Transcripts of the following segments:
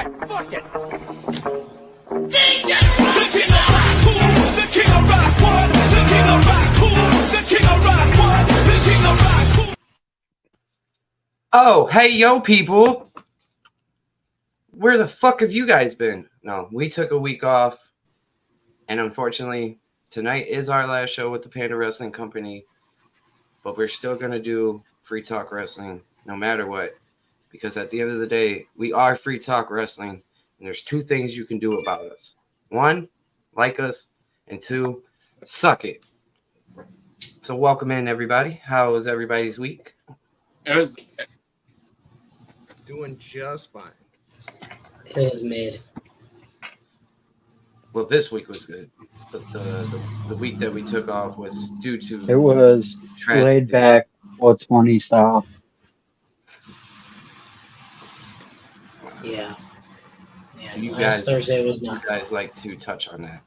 Alright, fuck it. DJ! The king of rock, cool. The king of rock, one. The king of rock, cool. The king of rock, one. The king of rock, cool. Oh, hey, yo, people. Where the fuck have you guys been? No, we took a week off. And unfortunately, tonight is our last show with the Panda Wrestling Company. But we're still going to do Free Talk Wrestling no matter what. Because at the end of the day, we are Free Talk Wrestling. And there's two things you can do about us. One, like us. And two, suck it. So welcome in, everybody. How was everybody's week? It was doing just fine. It was mid. Well, this week was good. But the week that we took off was due to... It was laid back, 420 style. Yeah. You last guys, Thursday was not. You guys like to touch on that?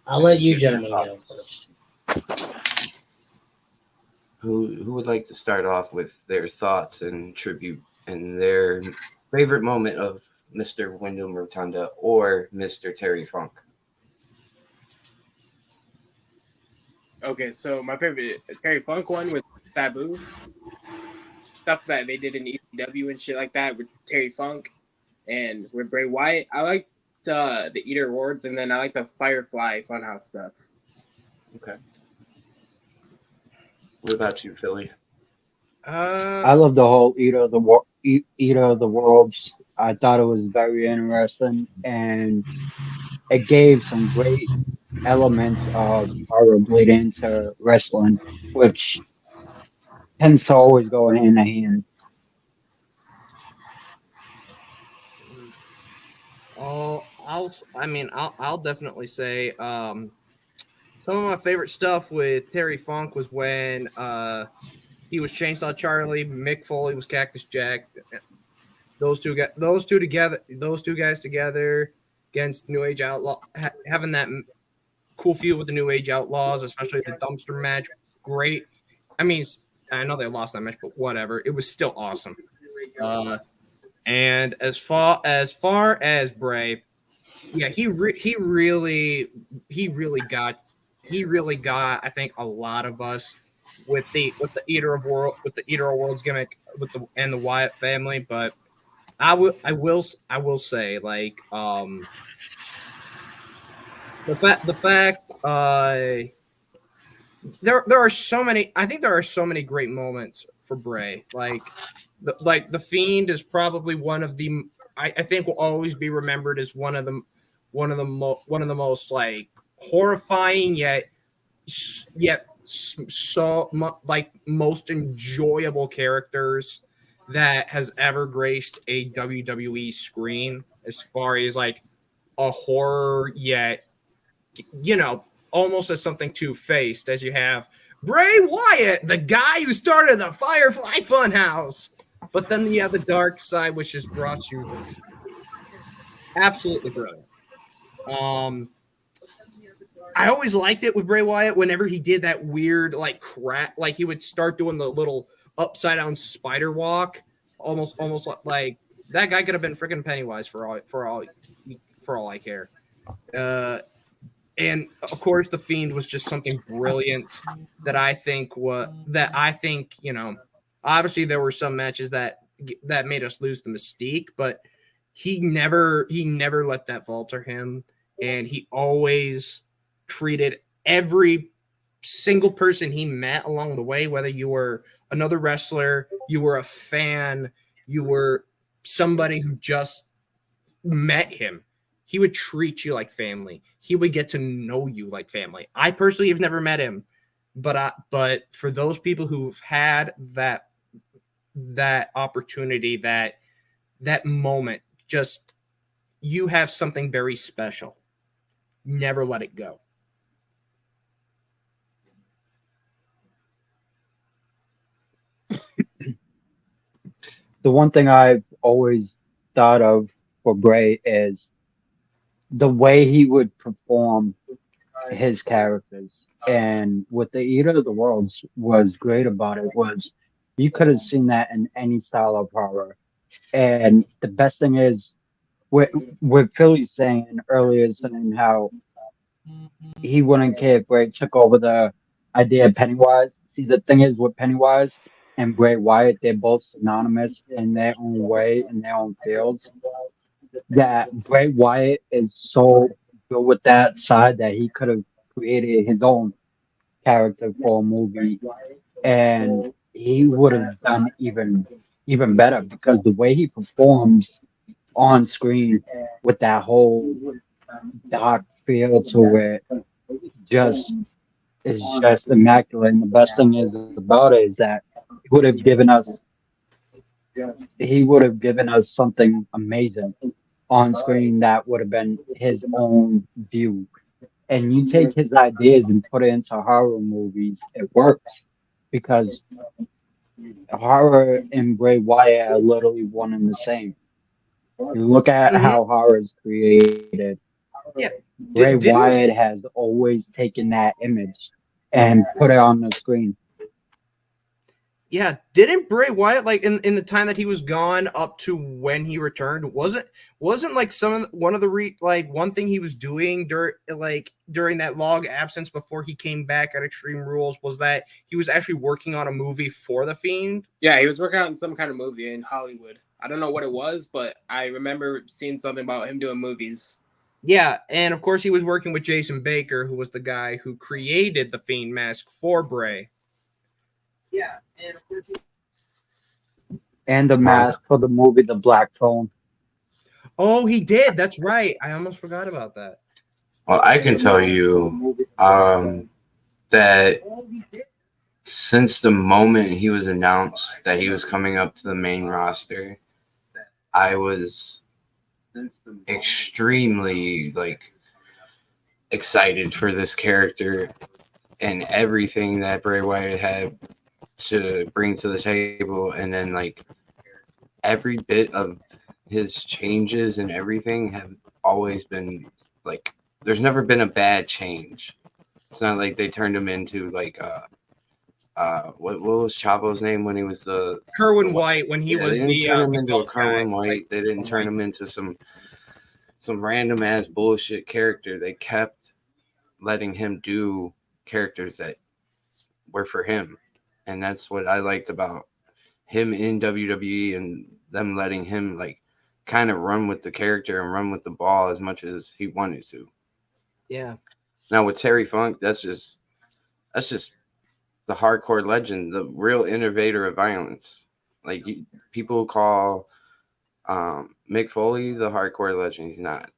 I'll let you gentlemen go first. Who would like to start off with their thoughts and tribute and their favorite moment of Mr. Wyndham Rotunda or Mr. Terry Funk? okay. So my favorite Terry Funk one was Sabu. Stuff that they did in ECW and shit like that with Terry Funk and with Bray Wyatt. I liked the Eater Awards, and then I like the Firefly Funhouse stuff. Okay. What about you, Philly? I love the whole Eater of the Worlds. I thought it was very interesting, and it gave some great elements of horror bleed into wrestling, which tends to always go hand in hand. I'll definitely say some of my favorite stuff with Terry Funk was when he was Chainsaw Charlie, Mick Foley was Cactus Jack. Those two guys together against New Age Outlaw, having that cool feud with the New Age Outlaws, especially the dumpster match. Great. I mean, I know they lost that match, but whatever. It was still awesome. And as far as Bray, yeah, he really got I think a lot of us with the Eater of Worlds gimmick and the Wyatt family, but I will say like the fact there are so many great moments for Bray. Like the Fiend is probably one of the I think will always be remembered as one of the most like horrifying yet so like most enjoyable characters that has ever graced a WWE screen, as far as like a horror yet, you know, almost as something two-faced, as you have Bray Wyatt, the guy who started the Firefly Funhouse, but then you have the dark side, which has brought you this. Absolutely brilliant. I always liked it with Bray Wyatt whenever he did that weird like crap, like he would start doing the little upside down spider walk, almost like that guy could have been freaking Pennywise for all I care. And of course, the Fiend was just something brilliant that I think, you know, obviously there were some matches that made us lose the mystique, but he never let that falter him, and he always treated every single person he met along the way, whether you were another wrestler, you were a fan, you were somebody who just met him, he would treat you like family. He would get to know you like family. I personally have never met him, but for those people who've had that opportunity, that moment, just you have something very special. Never let it go. The one thing I've always thought of for Bray is the way he would perform his characters. And what the Eater of the Worlds was great about it was you could have seen that in any style of horror. And the best thing is, with Philly saying earlier, saying how he wouldn't care if Bray took over the idea of Pennywise. See, the thing is with Pennywise and Bray Wyatt, they're both synonymous in their own way, in their own fields. That Bray Wyatt is so good with that side that he could have created his own character for a movie, and he would have done even better because the way he performs on screen with that whole dark feel to it just is just immaculate. And the best thing is about it is that he would have given us something amazing on screen that would have been his own view. And you take his ideas and put it into horror movies, it works because horror and Bray Wyatt are literally one and the same. You look at how horror is created. Yeah. Bray Wyatt has always taken that image and put it on the screen. Yeah, didn't Bray Wyatt, like in the time that he was gone up to when he returned, wasn't like one thing he was doing during that long absence before he came back at Extreme Rules was that he was actually working on a movie for The Fiend? Yeah, he was working on some kind of movie in Hollywood. I don't know what it was, but I remember seeing something about him doing movies. Yeah, and of course he was working with Jason Baker, who was the guy who created the Fiend mask for Bray. Yeah, and of course And the mask for the movie The Black Phone. Oh, he did. That's right. I almost forgot about that. Well, I can tell you that since the moment he was announced that he was coming up to the main roster, I was extremely excited for this character and everything that Bray Wyatt had to bring to the table. And then every bit of his changes and everything have always been there's never been a bad change. It's not like they turned him into what was Chavo's name when he was the Kerwin White when he was they didn't turn him into a Kerwin guy. White. They didn't turn him into some random ass bullshit character. They kept letting him do characters that were for him. And that's what I liked about him in WWE and them letting him kind of run with the character and run with the ball as much as he wanted to. Yeah. Now with Terry Funk, that's just the hardcore legend, the real innovator of violence. People call Mick Foley the hardcore legend. He's not.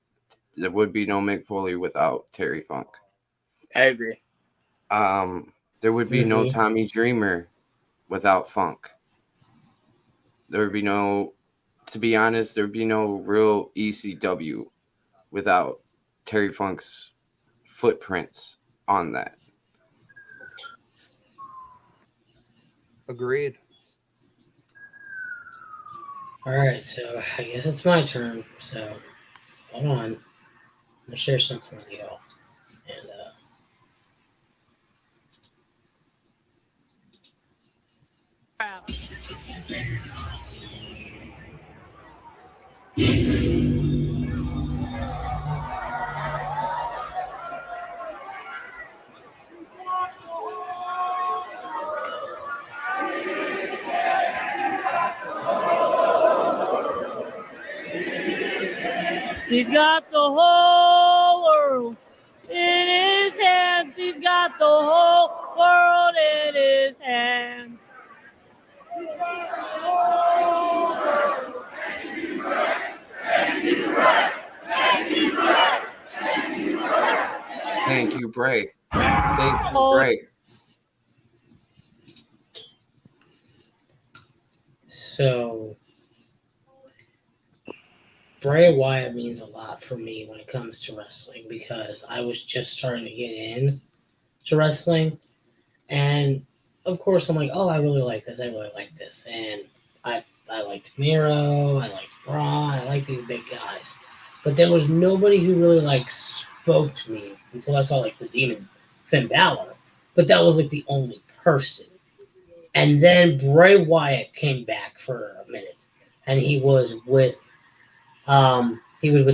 There would be no Mick Foley without Terry Funk. I agree. There would be no Tommy Dreamer without Funk. There would be no, to be honest, there would be no real ECW without Terry Funk's footprints on that. Agreed. All right, so I guess it's my turn. So hold on. I'm gonna share something with y'all. And he's got the whole world in his hands. He's got the whole world in his hands. Thank you, Bray. Thank you, Bray. so Bray Wyatt means a lot for me when it comes to wrestling because I was just starting to get in to wrestling. And of course, I'm like, oh, I really like this. I really like this. And I liked Miro. I liked Braun. I like these big guys. But there was nobody who really spoke to me until I saw the Demon Finn Balor. But that was the only person. And then Bray Wyatt came back for a minute. and he was with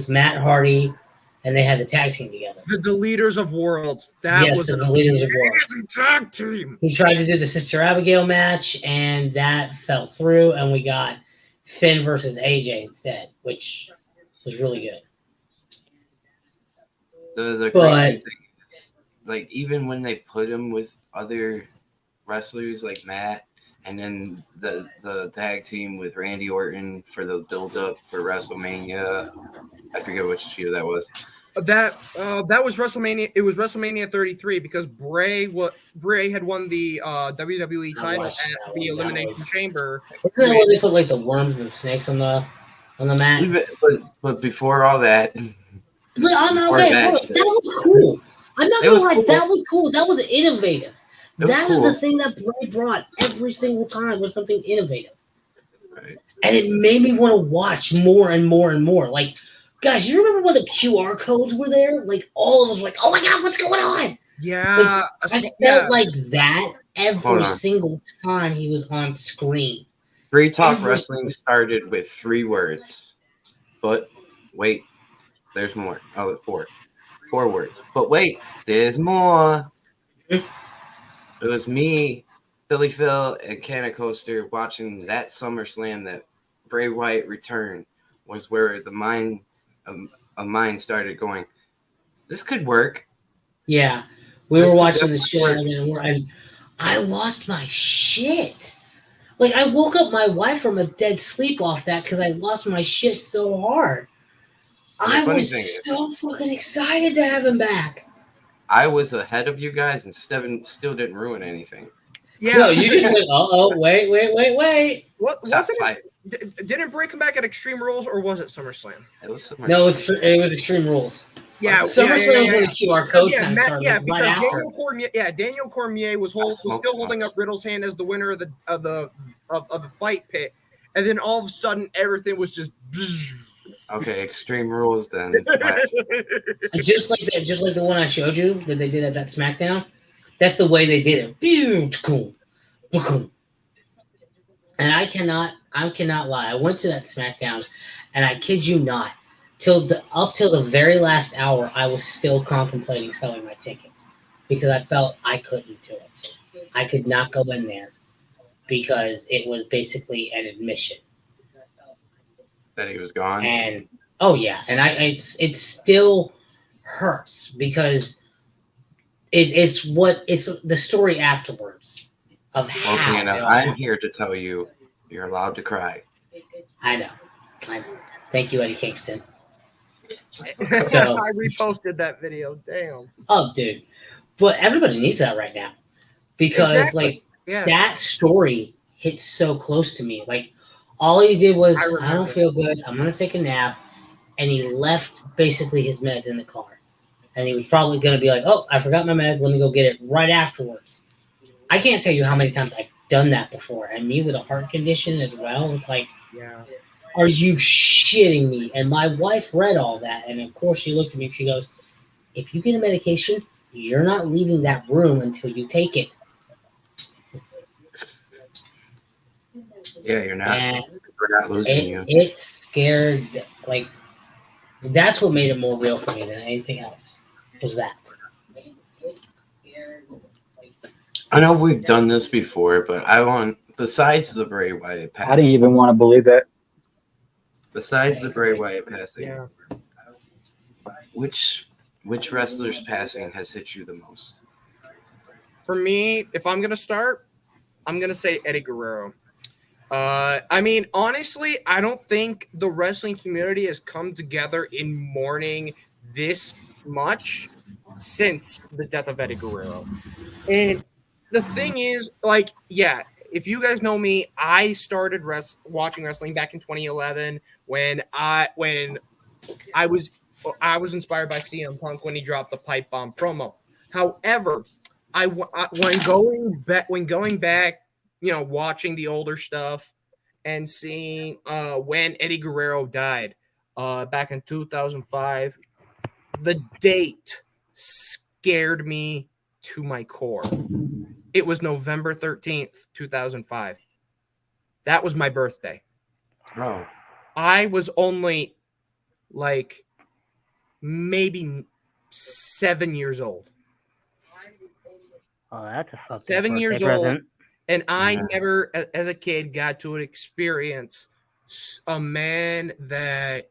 Matt Hardy, and they had the tag team together. The Deleters of Worlds. That Yes, was the an Deleters of Worlds. amazing tag team. He tried to do the Sister Abigail match, and that fell through, and we got Finn versus AJ instead, which was really good. The But- crazy thing is, like, even when they put him with other wrestlers like Matt, and then the tag team with Randy Orton for the build up for WrestleMania, I forget which year that was. That was WrestleMania. It was WrestleMania 33 because Bray had won the WWE title watched at that the one. That Elimination was- Chamber. Isn't that where they put like the worms and the snakes on the mat? But before all that, But I'm Before okay. that Hold on. shit. That was cool. I'm not It gonna was lie. cool. That was cool. That was innovative. It was That was cool. the thing that Bray brought every single time was something innovative, right. and it made me want to watch more and more and more. Like, guys, you remember when the QR codes were there? Like, all of us were like, "Oh my god, what's going on?" Yeah, I felt yeah. like that every Hold on. single time he was on screen. Free Talk Every- Wrestling started with 3 words. But wait, there's more. Oh, 4. 4 words. But wait, there's more. It was me, Philly Phil, and Canna Coaster watching that SummerSlam that Bray Wyatt returned was where the mind of mine started going, this could work. Yeah, we This were could watching the definitely shit, work. and I lost my shit. Like, I woke up my wife from a dead sleep off that because I lost my shit so hard. I funny was thing is- so fucking excited to have him back. I was ahead of you guys and still didn't ruin anything. Yeah. No, you just went, wait. What Top wasn't 5. it? Didn't Bray come back at Extreme Rules or was it SummerSlam? It was SummerSlam. No, it was Extreme Rules. Yeah, SummerSlam was when the QR Because, code kind of started right because after. Daniel Cormier was still holding up Riddle's hand as the winner of the fight pit, and then all of a sudden everything was just. Okay, Extreme Rules then. Just like the one I showed you that they did at that SmackDown. That's the way they did it. And I cannot lie. I went to that SmackDown, and I kid you not, up till the very last hour, I was still contemplating selling my ticket because I felt I couldn't do it. I could not go in there because it was basically an admission. That he was gone. And oh yeah, and it still hurts because it's the story afterwards of how. Okay, it now all I'm happened. here to tell you, you're allowed to cry. I know. Thank you, Eddie Kingston. I So- reposted that video. Damn. Oh, dude, but everybody needs that right now because Exactly. like Yeah. that story hit so close to me. Like all he did was, I I remember. don't feel good. I'm gonna take a nap, and he left basically his meds in the car, and he was probably gonna be like, "Oh, I forgot my meds. Let me go get it right afterwards." I can't tell you how many times I've done that before, and me with a heart condition as well. It's like, Yeah. are you shitting me? And my wife read all that, and of course she looked at me and she goes, "If you get a medication, you're not leaving that room until you take it." Yeah, you're not. And We're not losing you. it scared, like, that's what made it more real for me than anything else, was that. I know we've done this before, but I want, besides the Bray Wyatt I didn't passing, even want to believe it. besides the Bray Wyatt passing, Yeah. which wrestler's passing has hit you the most? For me, if I'm gonna start, I'm gonna say Eddie Guerrero. I mean, honestly, I don't think the wrestling community has come together in mourning this much since the death of Eddie Guerrero. And the thing is, like, yeah, if you guys know me, I started watching wrestling back in 2011 when I was inspired by CM Punk when he dropped the pipe bomb promo. However, when going back, you know, watching the older stuff and seeing when Eddie Guerrero died back in 2005, the date scared me to my core. It was November 13th, 2005. That was my birthday. Bro, I was only like maybe 7 years old. Oh, that's a fucked 7 up years birthday old. present. And I Yeah. never, as a kid, got to experience a man that,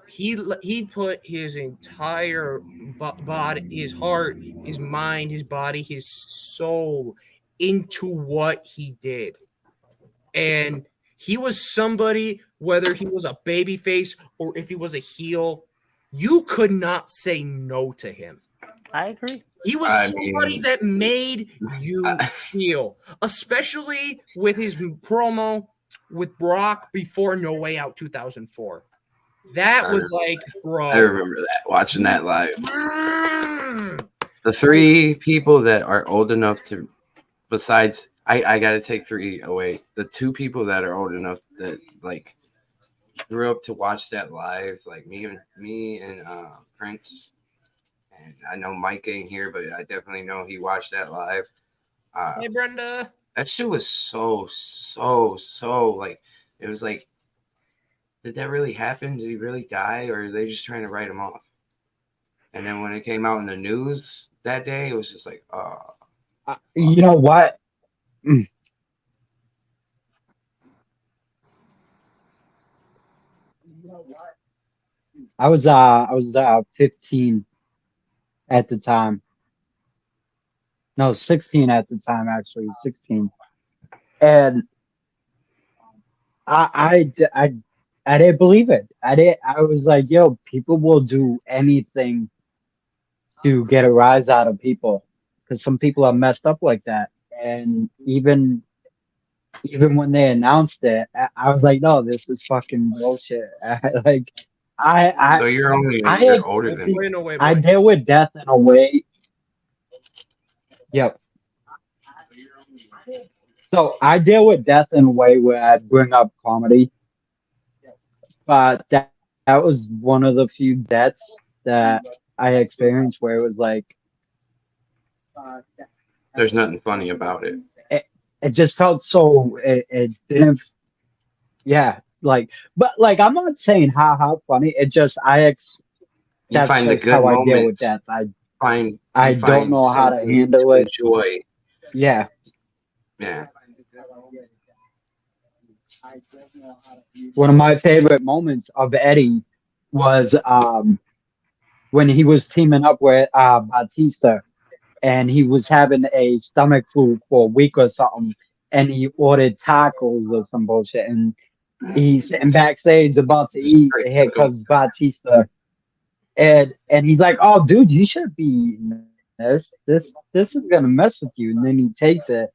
he put his entire body, his heart, his mind, his body, his soul into what he did. And he was somebody, whether he was a baby face or if he was a heel, you could not say no to him. I agree. He was I somebody mean, that made you feel, especially with his promo with Brock before No Way Out 2004. That was like, bro. I remember that, watching that live. The three people that are old enough to, besides, I got to take three away. The two people that are old enough that like grew up to watch that live, like me and Prince. And I know Mike ain't here, but I definitely know he watched that live. Hey, Brenda. That shit was so like, it was like, did that really happen? Did he really die, or are they just trying to write him off? And then when it came out in the news that day, it was just like, You know what? I was 15 at the time. No, 16 at the time, actually, 16. And I didn't believe it. I was like, yo, people will do anything to get a rise out of people, because some people are messed up like that. And even when they announced it, I was like, no, this is fucking bullshit. so you're only a I year ex- older than me. Wait, no way, I boy. deal with death in a way. Yep. So I deal with death in a way where I bring up comedy, but that was one of the few deaths that I experienced where it was like There's nothing funny about it. it just felt so it didn't, yeah, like, but like I'm not saying how funny, it just You that's find the just good how I deal with moments. death. I I don't know how to handle it. Enjoy. Yeah. Yeah. One of my favorite moments of Eddie was when he was teaming up with Batista, and he was having a stomach flu for a week or something, and he ordered tacos or some bullshit, and he's sitting backstage about to eat, and here comes Batista, and he's like, "Oh, dude, you should be eating this. This is gonna mess with you." And then he takes it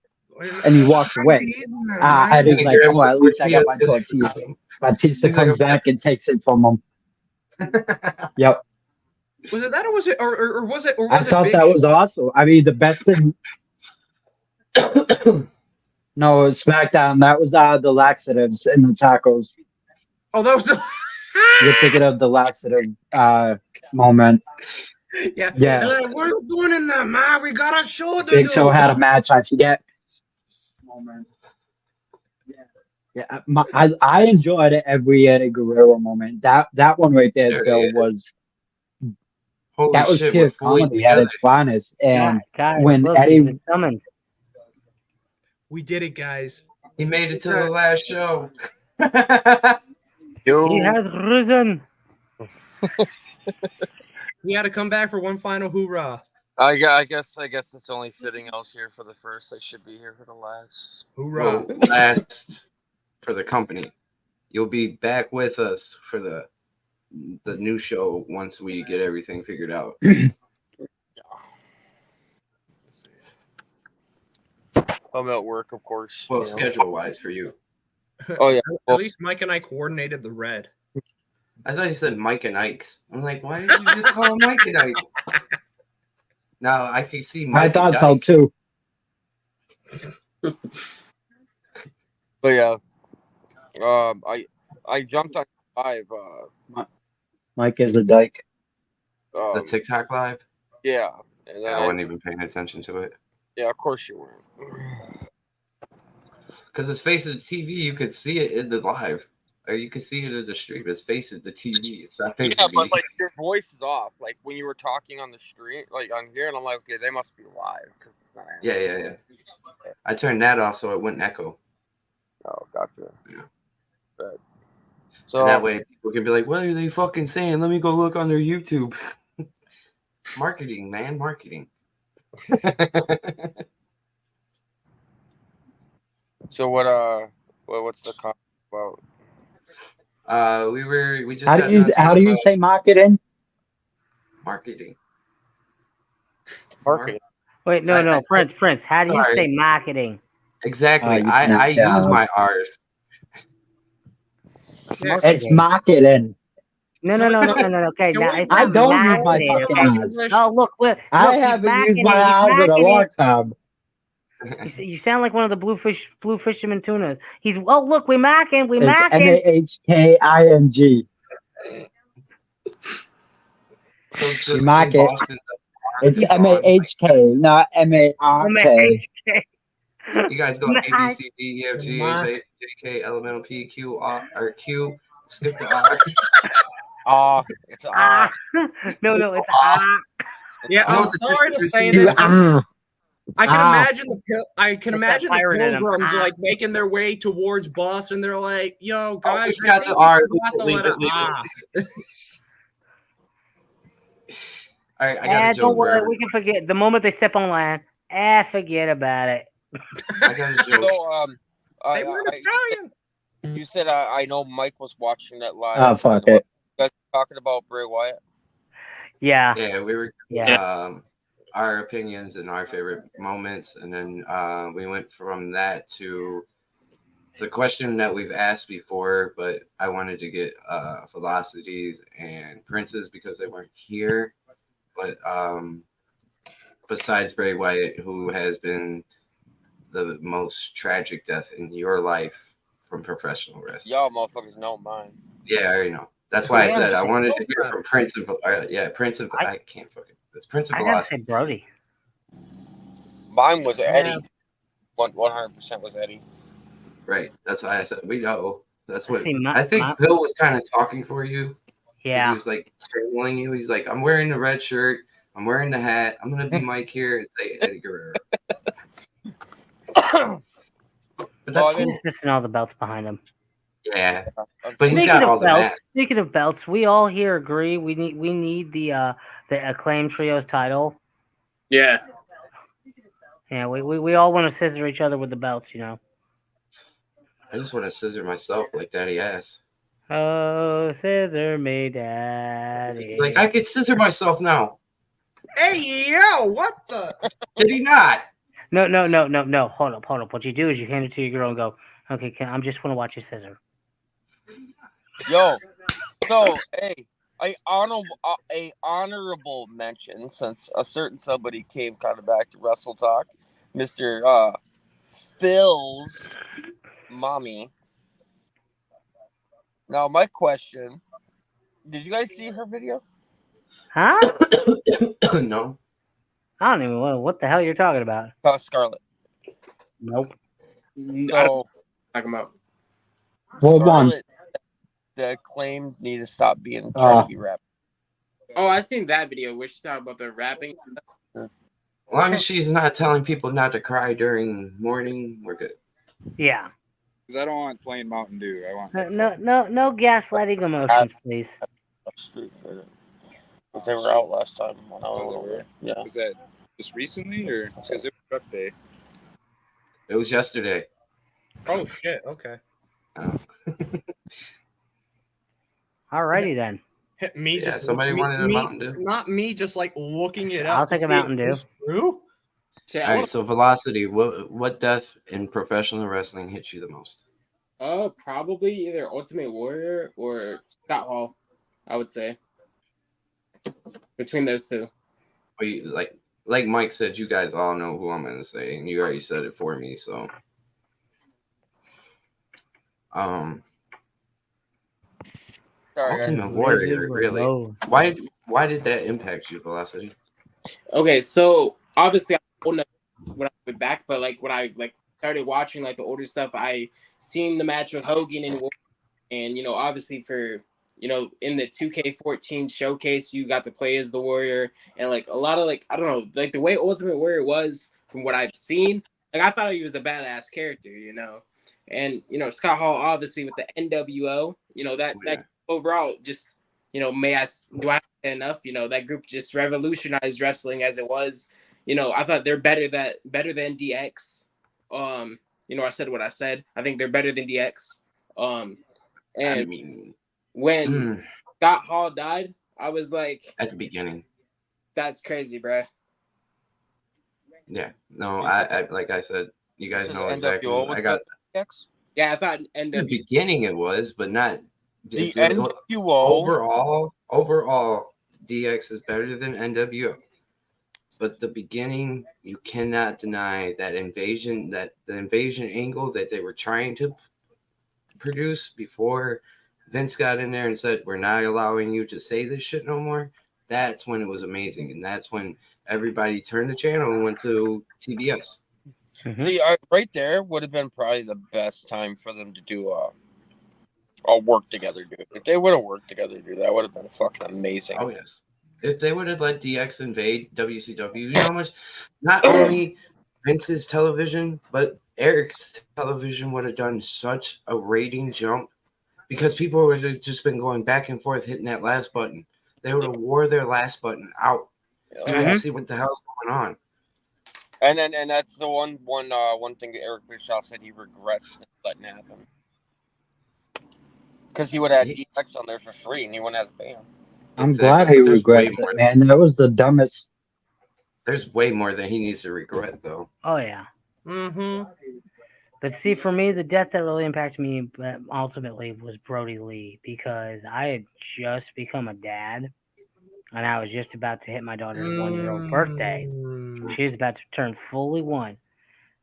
and he walks away. And he's like, "Oh, at least I got my tortillas." Batista He's like, comes back and takes it from him. Yep. Was it that, or was it, or was it, or I was it thought Big that Show? was awesome. I mean, the best thing. No, it was SmackDown. That was the laxatives and the tacos. Oh, that was the. You're thinking of the laxative moment. Yeah. Yeah. And like, what are you doing in there, man? We got a show to Big do. Show had a match. I forget. Yeah, I enjoyed every Eddie Guerrero moment. That one right there, There Bill, he is. was Holy that was shit, pure we're fully comedy at together. its finest. And Guys, when look, he's Eddie, been summoned. We did it, guys. He made it to the last show. He has risen. We had to come back for one final hoorah. I guess it's only fitting I was here for the first. I should be here for the last. Hoorah. Well, last for the company. You'll be back with us for the new show once we get everything figured out. I'm at work, of course. Well, you know. schedule wise for you. Oh yeah. At least Mike and I coordinated the red. I thought you said Mike and Ike's. I'm like, why did you just call him Mike and Ike? Now I can see Mike. I thought and so Ike. too. But yeah. I jumped on live. Mike is a dyke. The TikTok live. Yeah. And then I wasn't even paying attention to it. yeah, of course you weren't. because it's facing the TV. You could see it in the live, or you could see it in the stream. It's facing the TV. It's not facing Yeah, me. but like your voice is off. Like when you were talking on the stream, like on here, and I'm like, okay, they must be live. 'Cause it's not Yeah. I turned that off so it wouldn't echo. Oh, gotcha. Yeah. But, And that way people can be like, what are they fucking saying? Let me go look on their YouTube. Marketing, man, marketing. So what's the comment about? We just How got do you done how do talking you about say marketing? marketing? Marketing. Wait, no, Prince. How do you Sorry. say marketing? Exactly. You I pronounce use my ours. R's. It's marketing. No. Okay, Can now we- it's I not don't use my marketing, fucking okay? R's. Oh, look, I he's haven't used macking my it. He's R's in a macking long it. time. You sound like one of the blue fisherman tunas. Look, we're macking. It's MAHKING. So You just mark in it. Boston, It's MAHK, not MARK. you guys go A, B, C, D, E, F, G, H, Mark. I, J, K, L, M, N, O, P, Q, R, or Q. Skip the R. It's No, it's Yeah, No, I'm it's sorry to say You this, but I can Ah. imagine that pirate in him. pilgrims like making their way towards Boston. They're like, "Yo, guys, we got I the think R. we forgot the Leave letter it. Ah." All right, I got a joke don't for worry, everyone. we can forget. The moment they step on land, forget about it. I got a joke. So They were Italian. you said I know Mike was watching that live. Oh, fuck it. You guys talking about Bray Wyatt? Yeah. Yeah, we were our opinions and our favorite moments, and then we went from that to the question that we've asked before, but I wanted to get Velocities and Prince's because they weren't here. But besides Bray Wyatt, who has been the most tragic death in your life from professional wrestling. Y'all motherfuckers know mine. Yeah, I already know. That's why I Yeah, said I it's wanted to so hear bad. from Prince of Prince of I can't fucking it's Prince of I gotta say Velocity. Brody. Mine was Eddie. 100% was Eddie. Right. That's why I said we know. That's what See, I think Phil was kind of talking for you. Yeah. He was like channeling you. He's like, I'm wearing the red shirt. I'm wearing the hat. I'm gonna be Mike here and say Eddie Guerrero. But that's cool. He's missing all the belts behind him. Yeah. But he's got all the mats. Speaking of belts, we all here agree we need the Acclaim Trios title. Yeah. Yeah, we all want to scissor each other with the belts, you know. I just want to scissor myself like Daddy ass. Oh, scissor me, Daddy. Like I could scissor myself now. Hey, yo, what the? Did he not? No. Hold up. What you do is you hand it to your girl and go, okay, I'm just want to watch you scissor. Yo, so a honorable mention, since a certain somebody came kind of back to Wrestle Talk, Mr. Phil's mommy. Now, my question: did you guys see her video? Huh? No. I don't even know what the hell you're talking about. Scarlett. Nope. So, Talking about. What one? Scarlett, the Acclaimed need to stop being trying to be rap. Oh, I seen that video where she's talking about the rapping. As long as she's not telling people not to cry during mourning, we're good. Yeah. Because I don't want plain Mountain Dew. I want No gaslighting emotions, please. Because they were out last time when I was over there. Yeah. Was that just recently or because it was truck day? It was yesterday. Oh shit. Okay. Alrighty then. Me Yeah, just somebody wanted a Mountain Dew. Not me, just like looking it up. I'll to take a see Mountain if Dew. it's true. All right, so Velocity, what death in professional wrestling hits you the most? Probably either Ultimate Warrior or Scott Hall, I would say. Between those two. Wait, like Mike said, you guys all know who I'm gonna say, and you already said it for me. So, Sorry, Ultimate Warrior, really? Why did that impact you, Velocity? Okay, so obviously I don't know when I went back, but like when I started watching like the older stuff, I seen the match with Hogan and you know, obviously for in the 2K14 showcase, you got to play as the Warrior, and like a lot of like I don't know, like the way Ultimate Warrior was from what I've seen, like I thought he was a badass character, and Scott Hall obviously with the NWO, that overall just do I say enough? That group just revolutionized wrestling as it was. I thought they're better than DX. I said what I said. I think they're better than DX. And when Scott Hall died, I was like, at the beginning, that's crazy, bro. Yeah, no, I like I said, you guys know exactly. I got DX. Yeah, I thought in the beginning it was, but not the NWO. Overall, DX is better than NWO. But the beginning, you cannot deny that the invasion angle that they were trying to produce before Vince got in there and said, "We're not allowing you to say this shit no more." That's when it was amazing, and that's when everybody turned the channel and went to TBS. See, right there would have been probably the best time for them to do a work together, dude. If they would have worked together, dude, that would have been fucking amazing. Oh yes. If they would have let DX invade WCW, you know how much not only Vince's television, but Eric's television would have done such a rating jump because people would have just been going back and forth hitting that last button. They would have wore their last button out trying to see what the hell's going on. And that's the one thing that Eric Bischoff said he regrets letting happen. Because he would have had DX on there for free and he wouldn't have to pay him. I'm glad he regrets it, man. That was the dumbest. There's way more than he needs to regret, though. Oh, yeah. But see, for me, the death that really impacted me ultimately was Brody Lee, because I had just become a dad, and I was just about to hit my daughter's 1-year-old birthday. She was about to turn fully 1.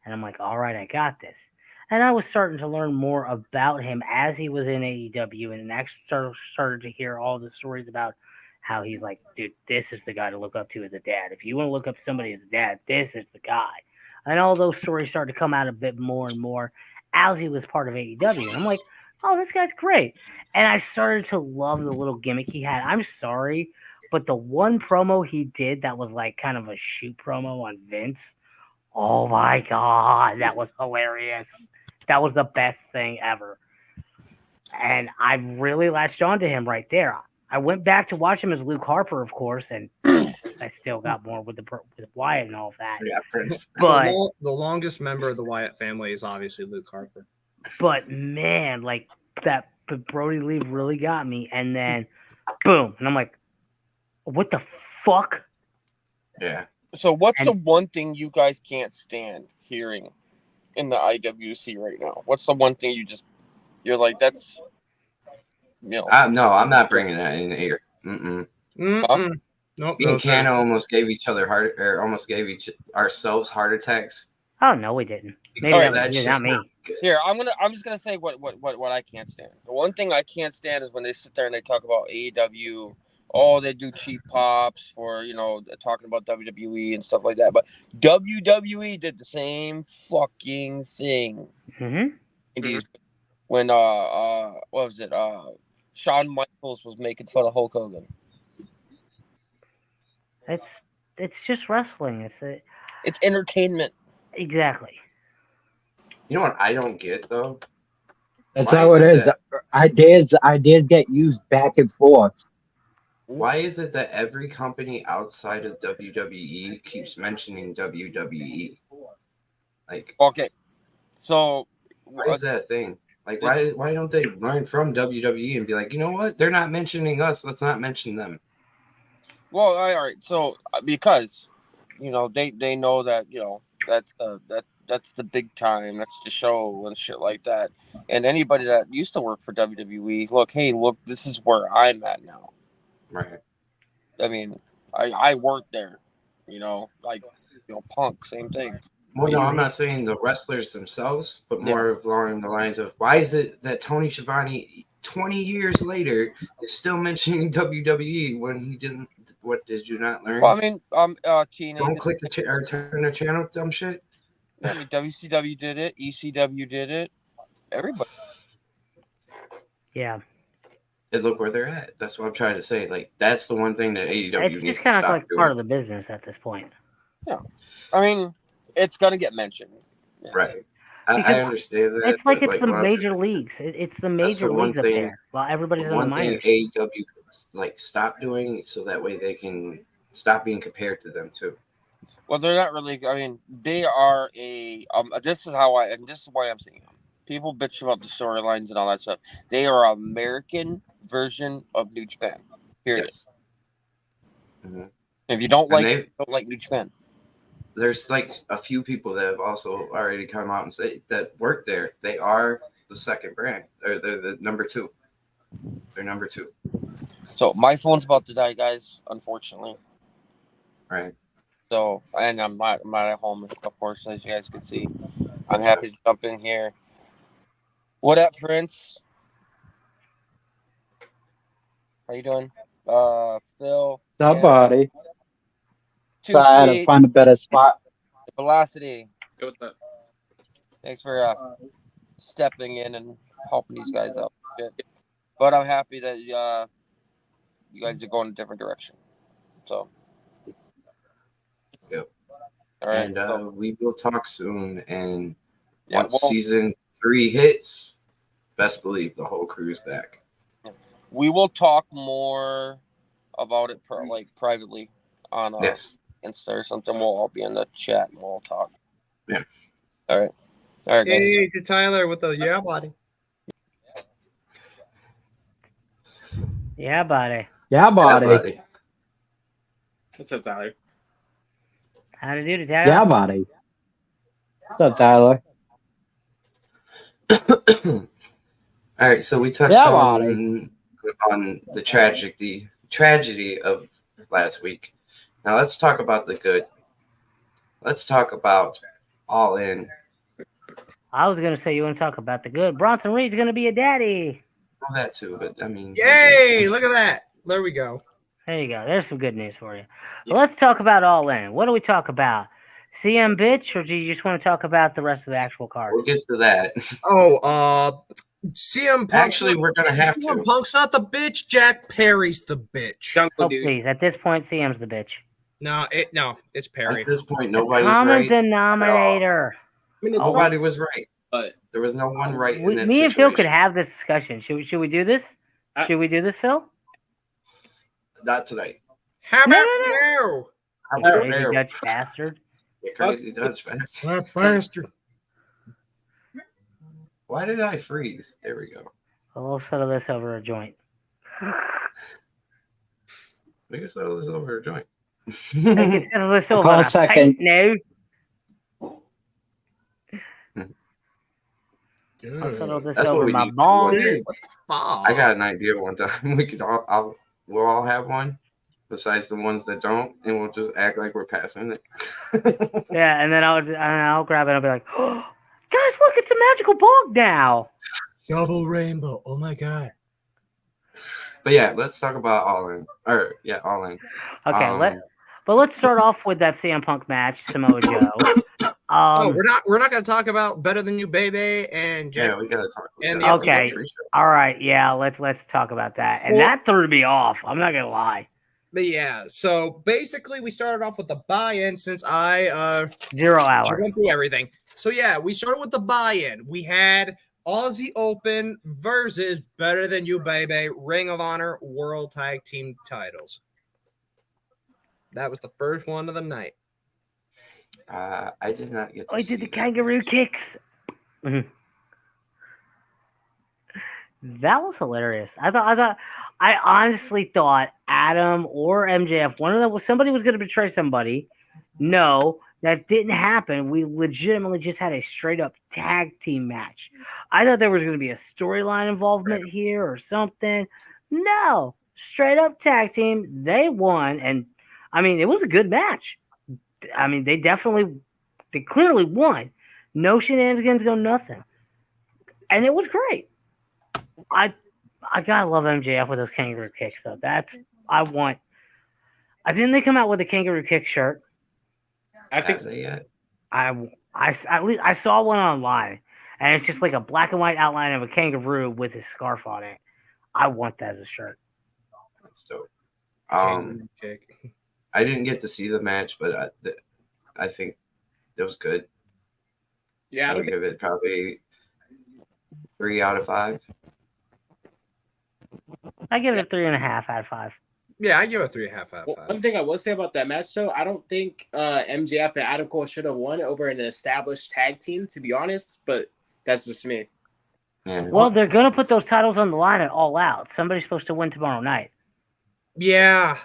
And I'm like, all right, I got this. And I was starting to learn more about him as he was in AEW, and actually started to hear all the stories about how he's like, dude, this is the guy to look up to as a dad. If you want to look up somebody as a dad, this is the guy. And all those stories started to come out a bit more and more as he was part of AEW. And I'm like, oh, this guy's great. And I started to love the little gimmick he had. I'm sorry, but the one promo he did that was like kind of a shoot promo on Vince, oh my God, that was hilarious. That was the best thing ever. And I really latched on to him right there. I went back to watch him as Luke Harper, of course, and I still got more with Wyatt and all of that. Yeah, but the longest member of the Wyatt family is obviously Luke Harper. But man, like that Brody Lee really got me. And then boom, and I'm like, what the fuck? Yeah. So what's the one thing you guys can't stand hearing in the IWC right now? What's the one thing you're like, that's, no, I'm not bringing that in here. Nope. Me and Canna almost gave ourselves heart attacks. Oh no, we didn't. Maybe that was not me. Here, I'm just gonna say what I can't stand. The one thing I can't stand is when they sit there and they talk about AEW. Oh, they do cheap pops for talking about WWE and stuff like that. But WWE did the same fucking thing. When what was it? Shawn Michaels was making fun of Hulk Hogan. It's just wrestling. It's entertainment. Exactly. You know what I don't get though? That's how it is. Ideas get used back and forth. Why is it that every company outside of WWE keeps mentioning WWE? Like, okay, so what is that thing? Like, why don't they learn from WWE and be like, you know what? They're not mentioning us. Let's not mention them. Well, all right. So because they know that that's the big time. That's the show and shit like that. And anybody that used to work for WWE, look, this is where I'm at now. Right. I mean, I worked there. Punk, same thing. Well, no, I'm not saying the wrestlers themselves, but more along the lines of why is it that Tony Schiavone, 20 years later, is still mentioning WWE when he didn't? What did you not learn? Well, I mean, TNA. Don't click the or turn the channel, dumb shit. I mean, WCW did it. ECW did it. Everybody. Yeah. And look where they're at. That's what I'm trying to say. Like, that's the one thing that AEW It's needs just to kind of stop like doing. part of the business at this point. Yeah. I mean, it's gonna get mentioned. Yeah. Right. I Because understand that. It's like but, it's the well, major leagues. It's the major one leagues up thing- there. While everybody's on the one thing minors. AEW could, like, stop doing so that way they can stop being compared to them too. Well, they're not really. I mean, they are a. This is why I'm seeing them. People bitch about the storylines and all that stuff. They are an American version of New Japan. Period. Yes. Mhm. If you don't And like, you don't like New Japan. There's like a few people that have also already come out and say that work there. They are the second brand. They're the number 2. They're number 2. So my phone's about to die, guys. Unfortunately. Right. So, and I'm not at home, of course, as you guys can see. I'm happy to jump in here. What up, Prince? How you doing? Phil. Somebody. Too So I had to sweet. find a better spot. Velocity. Hey, what's up? Thanks for stepping in and helping these guys out. But I'm happy that you guys are going a different direction. So. Yep. All right. And we will talk soon. And Yeah, once well- season 3 hits, best believe the whole crew's back. We will talk more about it privately on Yes. Insta or something. We'll all be in the chat and we'll talk. Yeah. All right, guys. Hey, to Tyler with the yeah body. Yeah, buddy. Yeah, buddy. What's up, Tyler? How to do it, Tyler? Yeah, buddy. What's up, Tyler? All right, so we touched Yeah, on the tragedy of last week. Now let's talk about the good. Let's talk about All In. I was gonna say you want to talk about the good. Bronson Reed's gonna be a daddy. Well, that too, but I mean, Yay! Look at that. There we go. There you go. There's some good news for you. Well, let's talk about All In. What do we talk about? CM bitch, or do you just want to talk about the rest of the actual card? we'll get to that. Oh, CM Punk. Actually, we're gonna have CM to. Punk's not the bitch. Jack Perry's the bitch. Jungle Oh, Dude. please. At this point, CM's the bitch. No, it's Perry. At this point, nobody's Common right. denominator. I mean, it's Nobody right, was right. but There was no one right in Me that and situation. Phil could have this discussion. Should we do this? Should we do this, Phil? Not tonight. How about No. now? How You about crazy now? Dutch bastard. You crazy Dutch bastard. That bastard. Why did I freeze? There we go. We'll settle this over a joint. We can settle this over a joint. We can settle this over Call a a second. pint now. I'll settle this That's what over we my need. bong. I got an idea one time. We could we'll all have one, besides the ones that don't, and we'll just act like we're passing it. Yeah, and then I'll grab it and I'll be like, oh, guys, look, it's a magical bong now. Double rainbow. Oh my god. But yeah, let's talk about All In. All In. Okay, let's start off with that CM Punk match, Samoa Joe. We're not gonna talk about Better Than You, Baby, and Jack. Yeah, we gotta talk. And about the Okay. All right, yeah, let's talk about that. And that threw me off. I'm not gonna lie. But yeah, so basically we started off with the buy-in since I 0 I hour. went through everything. So yeah, we started with the buy-in. We had Aussie Open versus Better Than You, Baby, Ring of Honor World Tag Team titles. That was the first one of the night. I did not get. I did the kangaroo kicks. That was hilarious. I honestly thought Adam or MJF, one of them, somebody was going to betray somebody. No, that didn't happen. We legitimately just had a straight up tag team match. I thought there was going to be a storyline involvement here or something. No, straight up tag team. They won, and I mean it was a good match. I mean they clearly won. No shenanigans, no nothing, and it was great. I gotta love MJF with those kangaroo kicks though. I think they come out with a kangaroo kick shirt. I think Have they yet? I I saw one online, and it's just like a black and white outline of a kangaroo with his scarf on it. I want that as a shirt. That's dope. Kangaroo kick. I didn't get to see the match, but I think it was good. Yeah, I I would don't think give it probably 3 out of 5. I give it a 3.5 out of 5. Yeah, I give it 3.5 out of 5. one thing I will say about that match, though, I don't think MJF and Adam Cole should have won over an established tag team, to be honest. But that's just me. Yeah. Well, they're gonna put those titles on the line at All Out. Somebody's supposed to win tomorrow night. Yeah.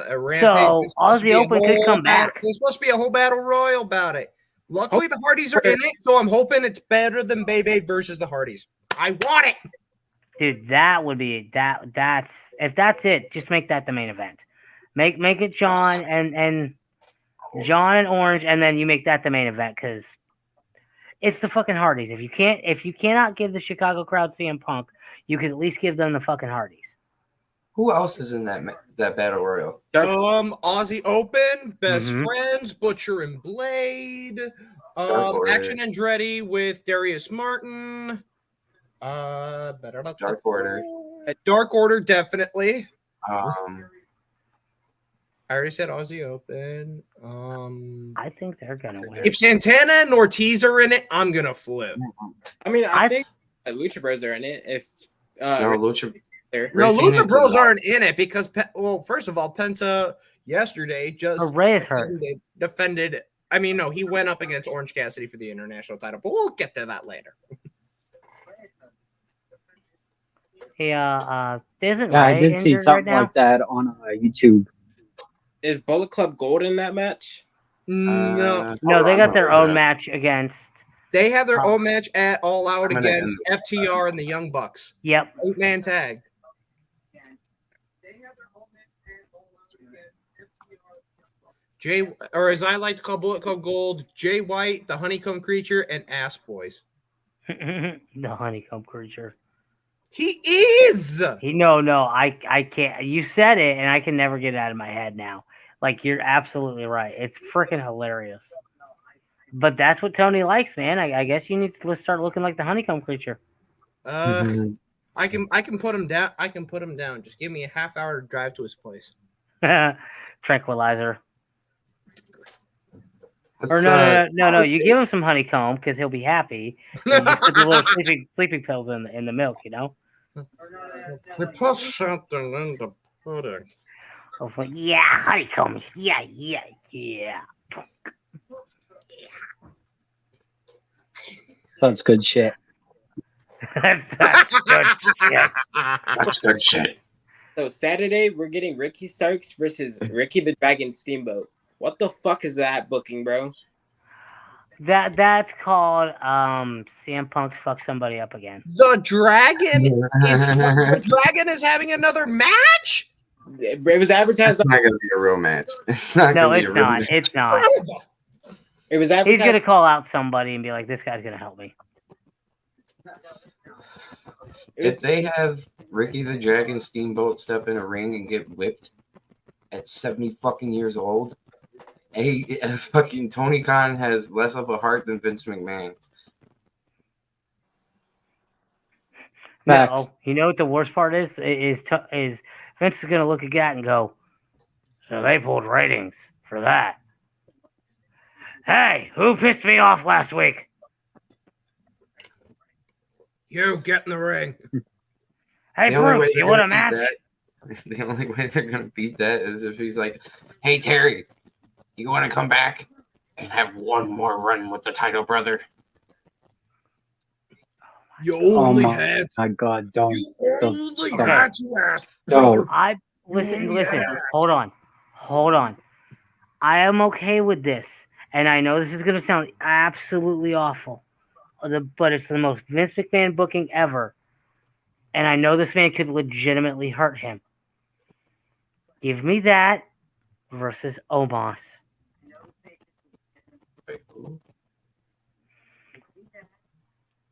A Rampage. So There's supposed to be Aussie a Open could whole come battle- back. There's supposed to be a whole battle royal about it. Luckily, the Hardys are in it, so I'm hoping it's better than Bebe versus the Hardys. I want it. Dude, that would be that's if that's it, just make that the main event. Make it John and John and Orange, and then you make that the main event because it's the fucking Hardys. If you cannot give the Chicago crowd CM Punk, you could at least give them the fucking Hardys. Who else is in that battle royal? Aussie Open, Best Mhm. Friends, Butcher and Blade, Dark Order. Action Andretti with Darius Martin, Dark Order. Dark Order, definitely. Um, I already said Aussie Open. I think they're gonna win. If Santana and Ortiz are in it, I'm gonna flip. I mean, I think Lucha Bros are in it. If no, Lucha. No, Ray Lucha Phoenix Bros is aren't in it because, well, first of all, Penta yesterday just Ray is hurt. defended. I mean, no, he went up against Orange Cassidy for the international title, but we'll get to that later. He isn't Yeah, I Ray did see injured something right now? like that on YouTube. Is Bullet Club Gold in that match? No, No, they got their own match against. they have their own match at All Out I'm gonna against FTR and the Young Bucks. Yep. 8-man tag. Jay, or as I like to call Bullet Club Gold, Jay White, the Honeycomb Creature, and Ass Boys. The honeycomb creature. He is. No, I can't. You said it, and I can never get it out of my head now. Like, you're absolutely right. It's freaking hilarious. But that's what Tony likes, man. I guess you need to start looking like the honeycomb creature. I can put him down. I can put him down. Just give me a half hour to drive to his place. Tranquilizer. Or no. You give him some honeycomb because he'll be happy. And you put the little sleeping pills in the milk, you know. We put something in the pudding. Oh, yeah, honeycomb. Yeah. That's good shit. That's good shit. That's good shit. So Saturday we're getting Ricky Starks versus Ricky the Dragon Steamboat. What the fuck is that booking, bro? That's called CM Punk fuck somebody up again. The Dragon is having another match. It was advertised. It's not gonna be a real match. It's not. No, gonna be it's a real not. match. It's not. It was He's advertised. gonna call out somebody and be like, "This guy's gonna help me." If they have Ricky the Dragon Steamboat step in a ring and get whipped at 70 fucking years old, fucking Tony Khan has less of a heart than Vince McMahon. Facts. No, you know what the worst part is? Is Vince is gonna look at that and go, "So they pulled ratings for that." Hey, who pissed me off last week? You get in the ring. Hey, The only way Bruce, they're you want a gonna beat match? that- The only way they're gonna beat that is if he's like, "Hey Terry, you want to come back and have one more run with the title, brother?" You Oh only my, had. my God, don't. Only don't. had to ask. No. Listen. Yeah. Hold on. I am okay with this, and I know this is gonna sound absolutely awful, but it's the most Vince McMahon booking ever, and I know this man could legitimately hurt him. Give me that versus Omos.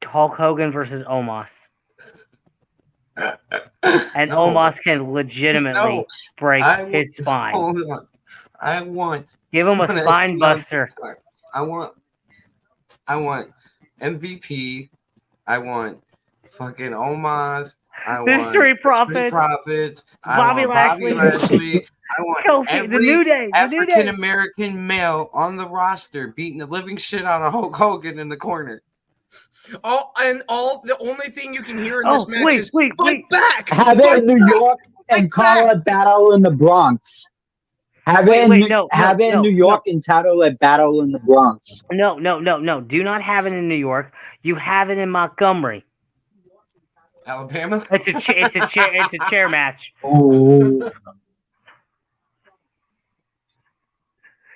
Hulk Hogan versus Omos. And No. Omos can legitimately No. break I his spine. Hold on. I want. Give him a I wanna spine see buster. I want I want MVP. I want fucking Omos. I The want Street Profits. I Bobby want Bobby Lashley. I want Kofi, the New Day. The New African Day. American male on the roster beating the living shit out of Hulk Hogan in the corner. The only thing you can hear in this Oh, match is wait. fight back. Have it Fight in New back! York and call back! it Battle in the Bronx. Have it in New York and title it Battle in the Bronx. No. Do not have it in New York. You have it in Montgomery. Alabama. It's a chair match. Oh.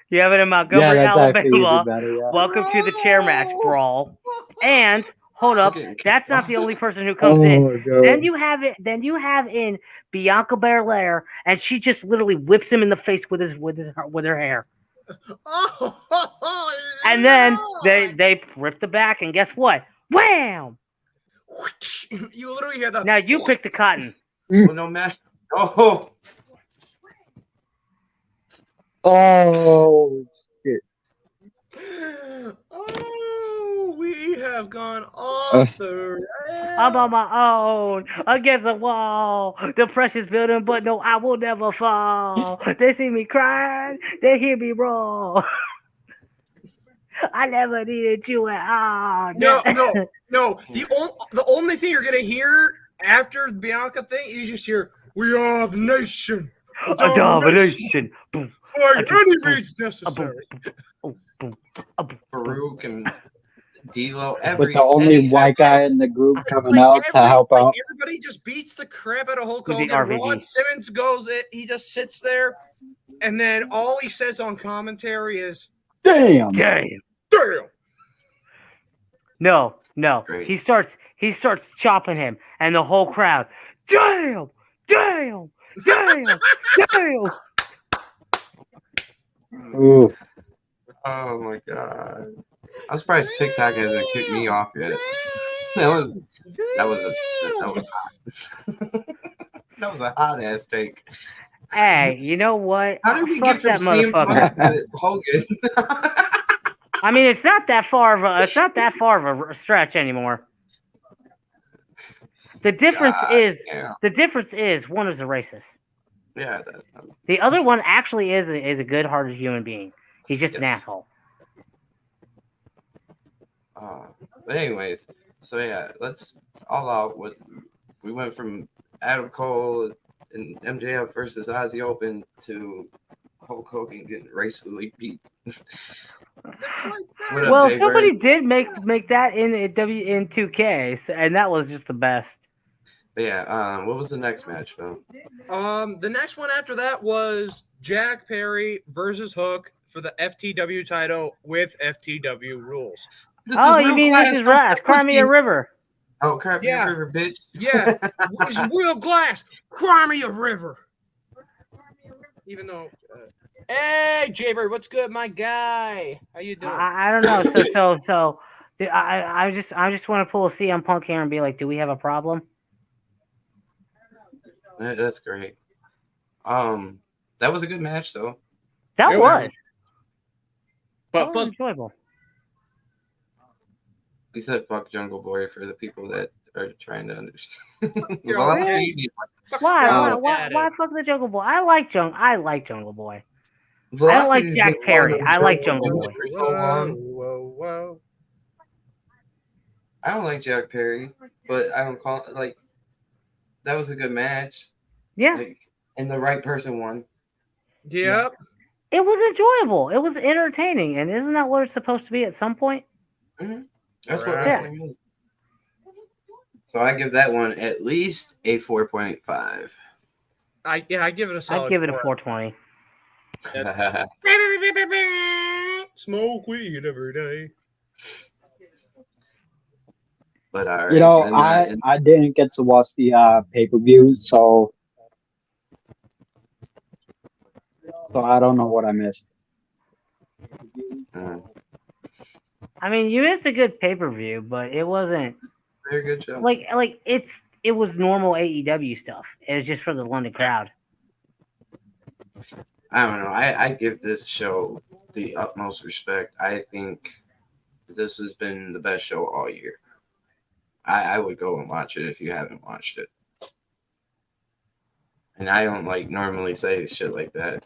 You have it in Montgomery, Yeah, that's actually Alabama. even better, yeah. Welcome to the chair match brawl. And hold up, that's not the only person who comes in. my God. Then you have in Bianca Belair, and she just literally whips him in the face with her hair. And then they rip the back, and guess what? Wham! You literally hear the. Now you pick the cotton. Well, no matter. Oh. Oh shit! Oh, we have gone off the. I'm on my own against the wall. The pressure's building, but no, I will never fall. They see me crying, they hear me roar. I never needed you at all. No. The only thing you're gonna hear after the Bianca thing is you just hear, "We are the nation." A domination. Boom. By any means necessary. Farouk and D'Lo. With the only white guy in the group coming out to help out. Everybody just beats the crap out of Hulk With the Hogan. RVD. Ron Simmons goes it. He just sits there, and then all he says on commentary is, Damn. No. Great. He starts chopping him, and the whole crowd. Damn. Ooh. Oh my god! I'm surprised TikTok hasn't kicked me off yet. That was a hot ass take. Hey, you know what? How did we Fuck get from that CM motherfucker. Punk to Hogan? I mean, it's not that far of a stretch anymore. The difference is one is a racist. Yeah. The other one actually is a good-hearted human being. He's just an asshole. But anyways, so yeah, let's all out. We went from Adam Cole and MJF versus Ozzy Open to Hulk Hogan getting racially beat. Well, somebody did make that in 2K, and that was just the best. But yeah, what was the next match, Phil? The next one after that was Jack Perry versus Hook for the FTW title with FTW rules. This is right? Cry Me a River. Oh, Cry Me a River, bitch. Yeah, it's real glass. Cry Me a River. Even though, hey, Jaybird, what's good, my guy? How you doing? I don't know. So I just want to pull a CM Punk here and be like, do we have a problem? That's great. That was a good match, though. That was. But fuck, enjoyable. We said fuck Jungle Boy for the people that are trying to understand. Why fuck the Jungle Boy? I like Jungle Boy. I don't like Jack Perry. I like Jungle Boy. Whoa. I don't like Jack Perry, but I don't call it like that was a good match. Yeah. And the right person won. Yep. It was enjoyable. It was entertaining. And isn't that what it's supposed to be at some point? Mm-hmm. That's what wrestling is. So I give that one at least a 4.5. I give it a solid. I'd give it a 420. Smoke weed every day. But all right. You know, I didn't get to watch the pay-per-views, so I don't know what I missed. I mean, you missed a good pay-per-view, but it wasn't very good show. Like it was normal AEW stuff. It was just for the London crowd. I don't know. I give this show the utmost respect. I think this has been the best show all year. I would go and watch it if you haven't watched it. And I don't like normally say shit like that.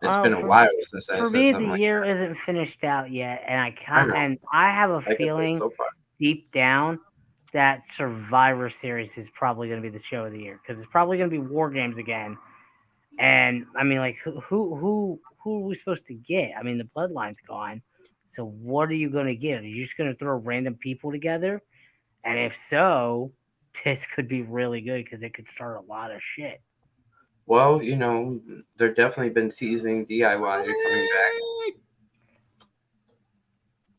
It's been a while since I For said me, something the like year isn't finished out yet, and I have a Like I said feeling so far. deep down that Survivor Series is probably going to be the show of the year because it's probably going to be War Games again. And I mean, like, who are we supposed to get? I mean, the Bloodline's gone, so what are you going to get? Are you just going to throw random people together? And if so, this could be really good because it could start a lot of shit. Well, you know, they've definitely been teasing DIY coming back.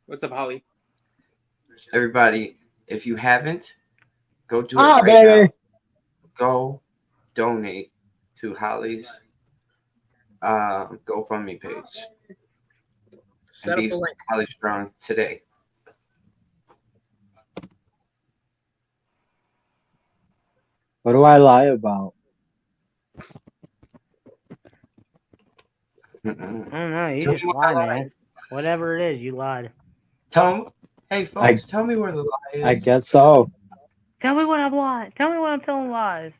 What's up, Holly? Everybody, if you haven't, go do it Ah, right baby. now. Go donate to Holly's GoFundMe page. Set and up the be link. Holly Strong today. What do I lie about? I don't know. You Tell just me what I lied, lied. man. Whatever it is, you lied. Tell them, hey folks, tell me where the lie is. I guess so. Tell me when I'm lying. Tell me when I'm telling lies.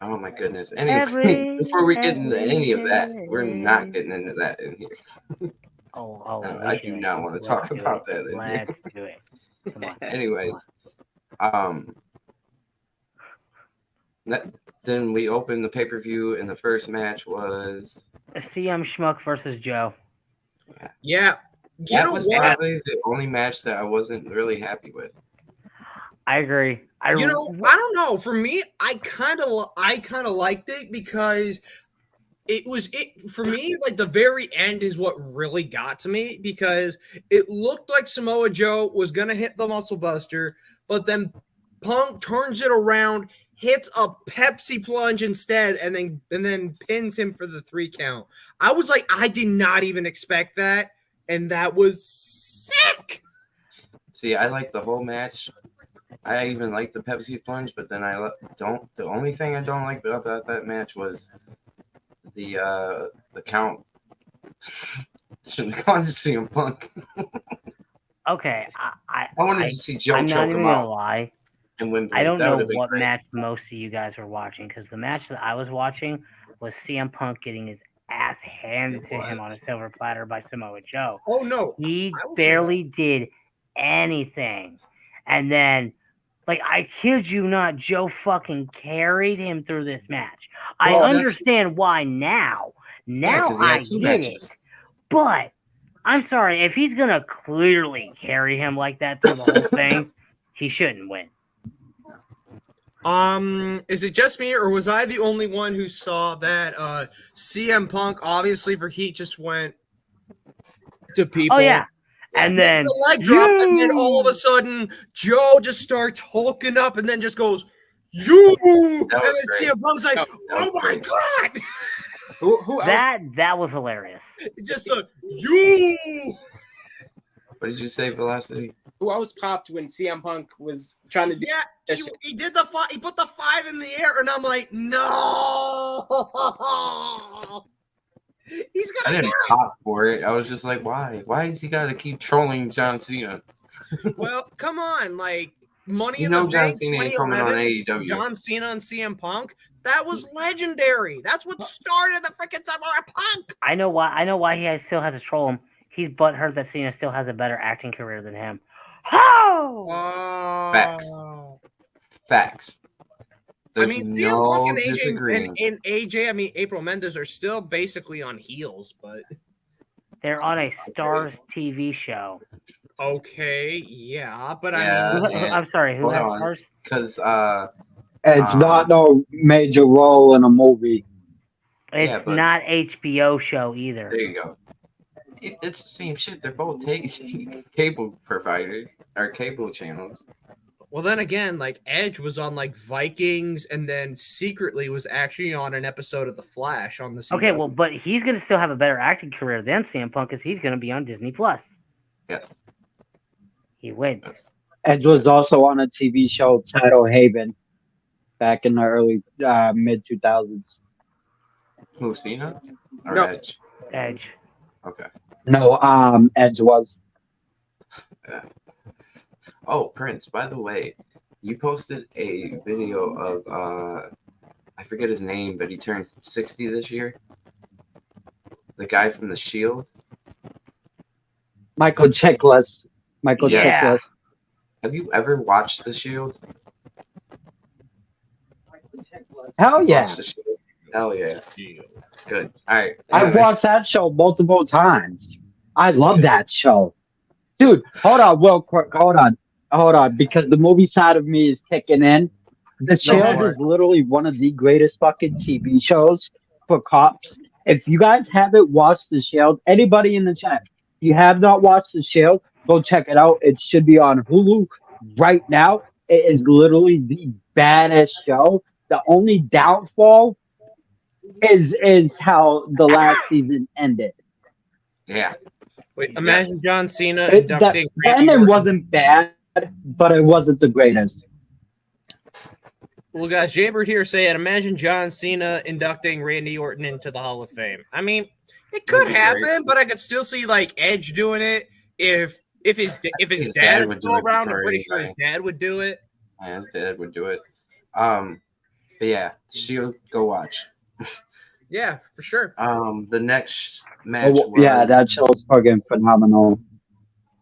Oh my goodness. Anyway, before we get into any of that, we're not getting into that in here. Oh, I do not want to talk about that in here. Let's do it. Come on. Anyways, then we opened the pay-per-view, and the first match was CM Schmuck versus Joe. Yeah. You that know was what? probably the only match that I wasn't really happy with. I agree. I don't know. For me, I kind of liked it because for me, like the very end is what really got to me because it looked like Samoa Joe was gonna hit the Muscle Buster, but then Punk turns it around, hits a Pepsi plunge instead, and then pins him for the 3 count. I was like, I did not even expect that, and that was sick. See, I like the whole match. I even like the Pepsi plunge, but then I don't. The only thing I don't like about that match was the count. Shouldn't have gone to CM Punk. Okay, I wanted to see Joe I'm choke not even him gonna out. lie. And Wembley. I don't That know would've been what great. match most of you guys were watching because the match that I was watching was CM Punk getting his ass handed to him on a silver platter by Samoa Joe. Oh no, he barely did anything, and then. Like, I kid you not, Joe fucking carried him through this match. I understand why now. Now 'cause he had I 2 get matches. it. But, I'm sorry, if he's going to clearly carry him like that through the whole thing, he shouldn't win. Is it just me, or was I the only one who saw that CM Punk, obviously for Heat, just went to people? Oh, yeah. And then the leg drop, and then all of a sudden, Joe just starts hulking up, and then just goes, "You!" And then CM Punk's like, "Oh my god!" Who else? That was hilarious. Just the you. What did you say, Velocity? Who else popped when CM Punk was trying to do? Yeah, he did the 5. He put the 5 in the air, and I'm like, no. He's I gonna didn't pop for it. I was just like, why? Why has he got to keep trolling John Cena? Well, come on, like Money You in know the John Bank Cena ain't coming on 2011, AEW. John Cena and CM Punk. That was legendary. That's what started the freaking Samurai Punk. I know why he still has to troll him. He's butthurt that Cena still has a better acting career than him. Oh! Facts. There's I mean, CM no Punk and AJ disagreeing. and AJ, I mean April Mendez are still basically on heels, but They're on a Stars TV show. okay, yeah, but Yeah, I mean, I'm sorry, who hold has on, Stars? because It's not no major role in a movie. It's yeah, but- not HBO show either. there you go. It's the same shit. They're both cable providers or cable channels. well, then again, like Edge was on like Vikings, and then secretly was actually on an episode of The Flash on the. CW. Okay, well, but he's gonna still have a better acting career than CM Punk because he's gonna be on Disney Plus. Yes. He wins. Edge was also on a TV show titled Haven back in the early mid 2000s. Who, Cena? Or No. Edge? Edge. Okay. No, Edge was. Oh, Prince, by the way, you posted a video of I forget his name, but he turned 60 this year. The guy from The Shield. Michael Chiklis. Michael Yeah. Chiklis. Have you ever watched The Shield? Hell yeah. Watched The Shield? Hell yeah. Good. All right. I've Anyways. watched that show multiple times. I love that show. Dude, hold on, real quick. Hold on, because the movie side of me is kicking in. The Shield is literally one of the greatest fucking TV shows for cops. If you guys haven't watched The Shield, anybody in the chat, if you have not watched The Shield, go check it out. It should be on Hulu right now. It is literally the baddest show. The only downfall is how the last season ended. Yeah. Wait, imagine John Cena The inducting. ending wasn't bad, but it wasn't the greatest. Well, guys, Jaybird here saying, imagine John Cena inducting Randy Orton into the Hall of Fame. I mean, it could happen, but I could still see like Edge doing it if his dad is still around. I'm pretty sure his dad would do it. Yeah, his dad would do it. But yeah, Shield, go watch. Yeah, for sure. The next match. Yeah, that show was fucking phenomenal.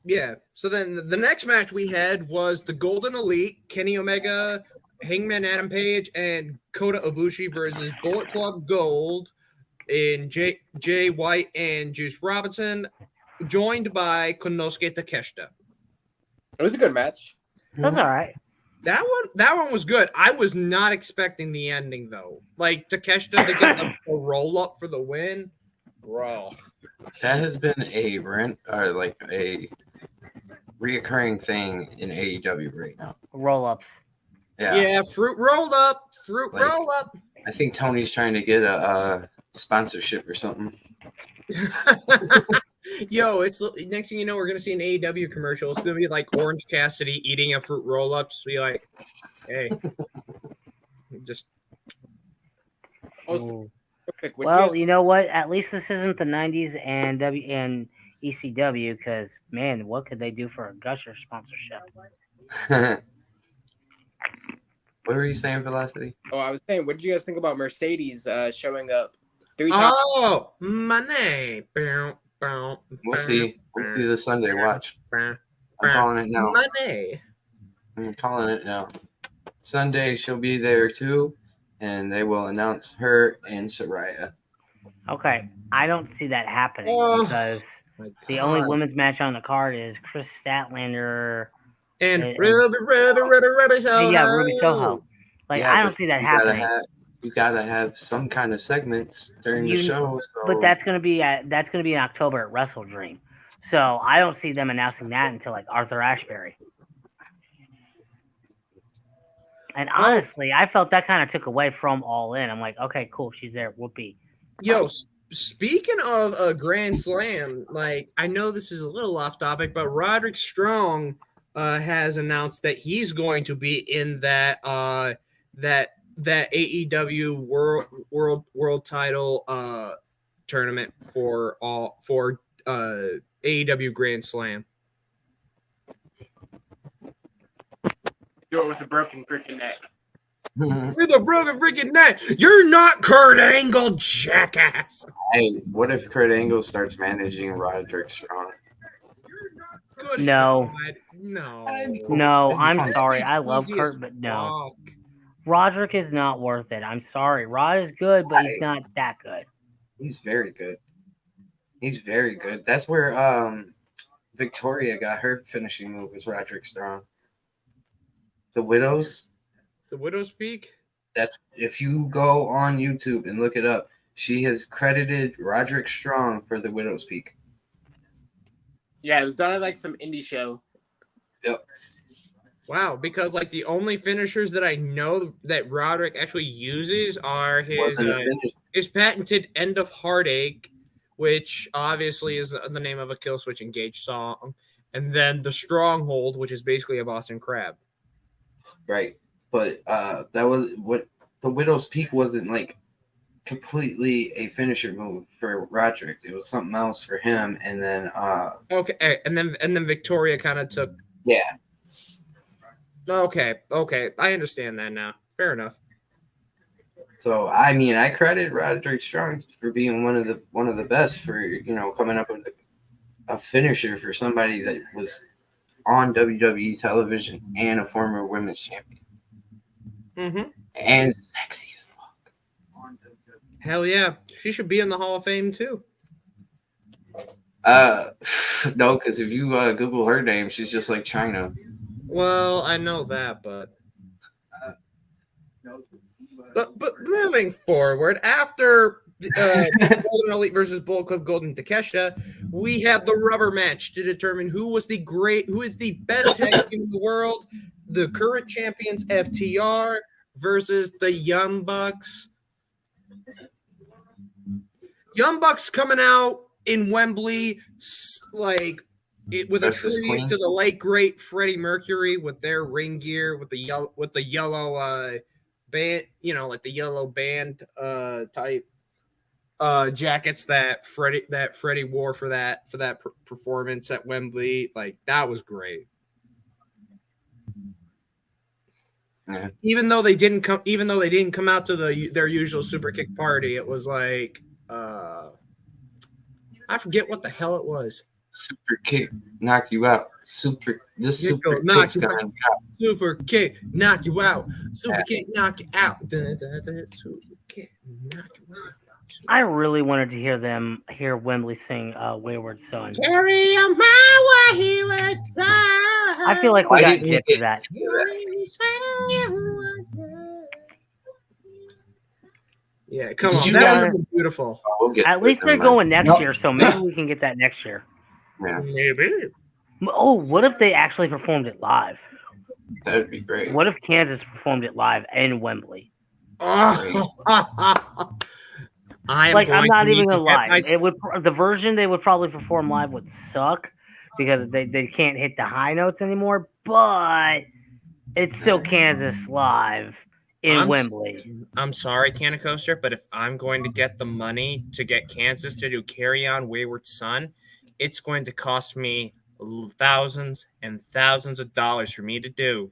Yeah. So then the next match we had was the Golden Elite, Kenny Omega, Hangman Adam Page, and Kota Ibushi versus Bullet Club Gold in Jay White and Juice Robinson, joined by Konosuke Takeshita. It was a good match. That's all right. That one was good. I was not expecting the ending though. Like Takeshita to get a roll up for the win, bro. That has been a reoccurring thing in AEW right now. Roll ups. Yeah, fruit roll up. Roll up. I think Tony's trying to get a sponsorship or something. Yo, it's next thing you know, we're gonna see an AEW commercial. It's gonna be like Orange Cassidy eating a fruit roll up. Just be like, hey, just. Well, you know what? At least this isn't the '90s and ECW, because man, what could they do for a Gusher sponsorship? What were you saying, Velocity? Oh, I was saying, what did you guys think about Mercedes showing up 3 times? Oh, money. We'll see. We'll see this Sunday. Watch. I'm calling it now. Money. I'm calling it now. Sunday, she'll be there too, and they will announce her and Saraya. Okay, I don't see that happening because the only women's match on the card is Chris Statlander and Ruby Soho. Yeah, Ruby Soho. Like, I don't see that happening. You gotta have some kind of segments during the show. So. But that's gonna be in October at Wrestle Dream. So I don't see them announcing that until like Arthur Ashbury. And honestly, I felt that kind of took away from All In. I'm like, okay, cool, she's there. Whoopee. Yo, speaking of a Grand Slam, like I know this is a little off topic, but Roderick Strong has announced that he's going to be in that AEW world title tournament for AEW Grand Slam. Do it with a broken freaking neck. With a broken freaking neck. You're not Kurt Angle, jackass. Hey, what if Kurt Angle starts managing Roderick Strong? Good no. God. No, I'm sorry. I love Kurt, but no. Roderick is not worth it. I'm sorry. Rod is good, but he's not that good. He's very good. He's very good. That's where Victoria got her finishing move, was Roderick Strong. The Widows. The Widow's Peak? That's, if you go on YouTube and look it up, she has credited Roderick Strong for the Widow's Peak. Yeah, it was done at like some indie show. Yep. Wow, because like the only finishers that I know that Roderick actually uses are his patented End of Heartache, which obviously is the name of a Killswitch Engage song, and then the Stronghold, which is basically a Boston Crab. Right. But that was what the Widow's Peak wasn't like completely a finisher move for Roderick. It was something else for him, and then Okay, and then Victoria kind of took. yeah. Okay, I understand that now. Fair enough. So I mean, I credit Roderick Strong for being one of the best for coming up with a finisher for somebody that was on WWE television and a former women's champion. Mm-hmm. And sexy as fuck. Hell yeah, she should be in the Hall of Fame too. No, because if you Google her name, she's just like China. Well, I know that, but moving forward, after Golden Elite versus Bullet Club Golden Takeshita, we had the rubber match to determine who is the best tag team in the world. The current champions FTR versus the Young Bucks. Young Bucks coming out in Wembley with a tribute to the late great Freddie Mercury with their ring gear with the yellow band, like the yellow band type jackets that Freddie wore for that performance at Wembley. Like, that was great. Yeah. Even though they didn't come out to their usual super kick party, it was like I forget what the hell it was. Super kick, knock you out. Super kick's Super kick, knock you out. Super kick, knock you out. Super kick, knock you out. I really wanted to hear Wembley sing Wayward Son. Carry on my wayward son. I feel like we got gypped to that. Yeah, come on. That was beautiful. At least they're going next year, so maybe we can get that next year. Yeah. Maybe. Oh, what if they actually performed it live? That would be great. What if Kansas performed it live in Wembley? I'm not even gonna lie. The version they would probably perform live would suck because they can't hit the high notes anymore. But it's still Kansas live in Wembley. I'm sorry, Canna Coaster, but if I'm going to get the money to get Kansas to do Carry On Wayward Son, it's going to cost me thousands and thousands of dollars for me to do.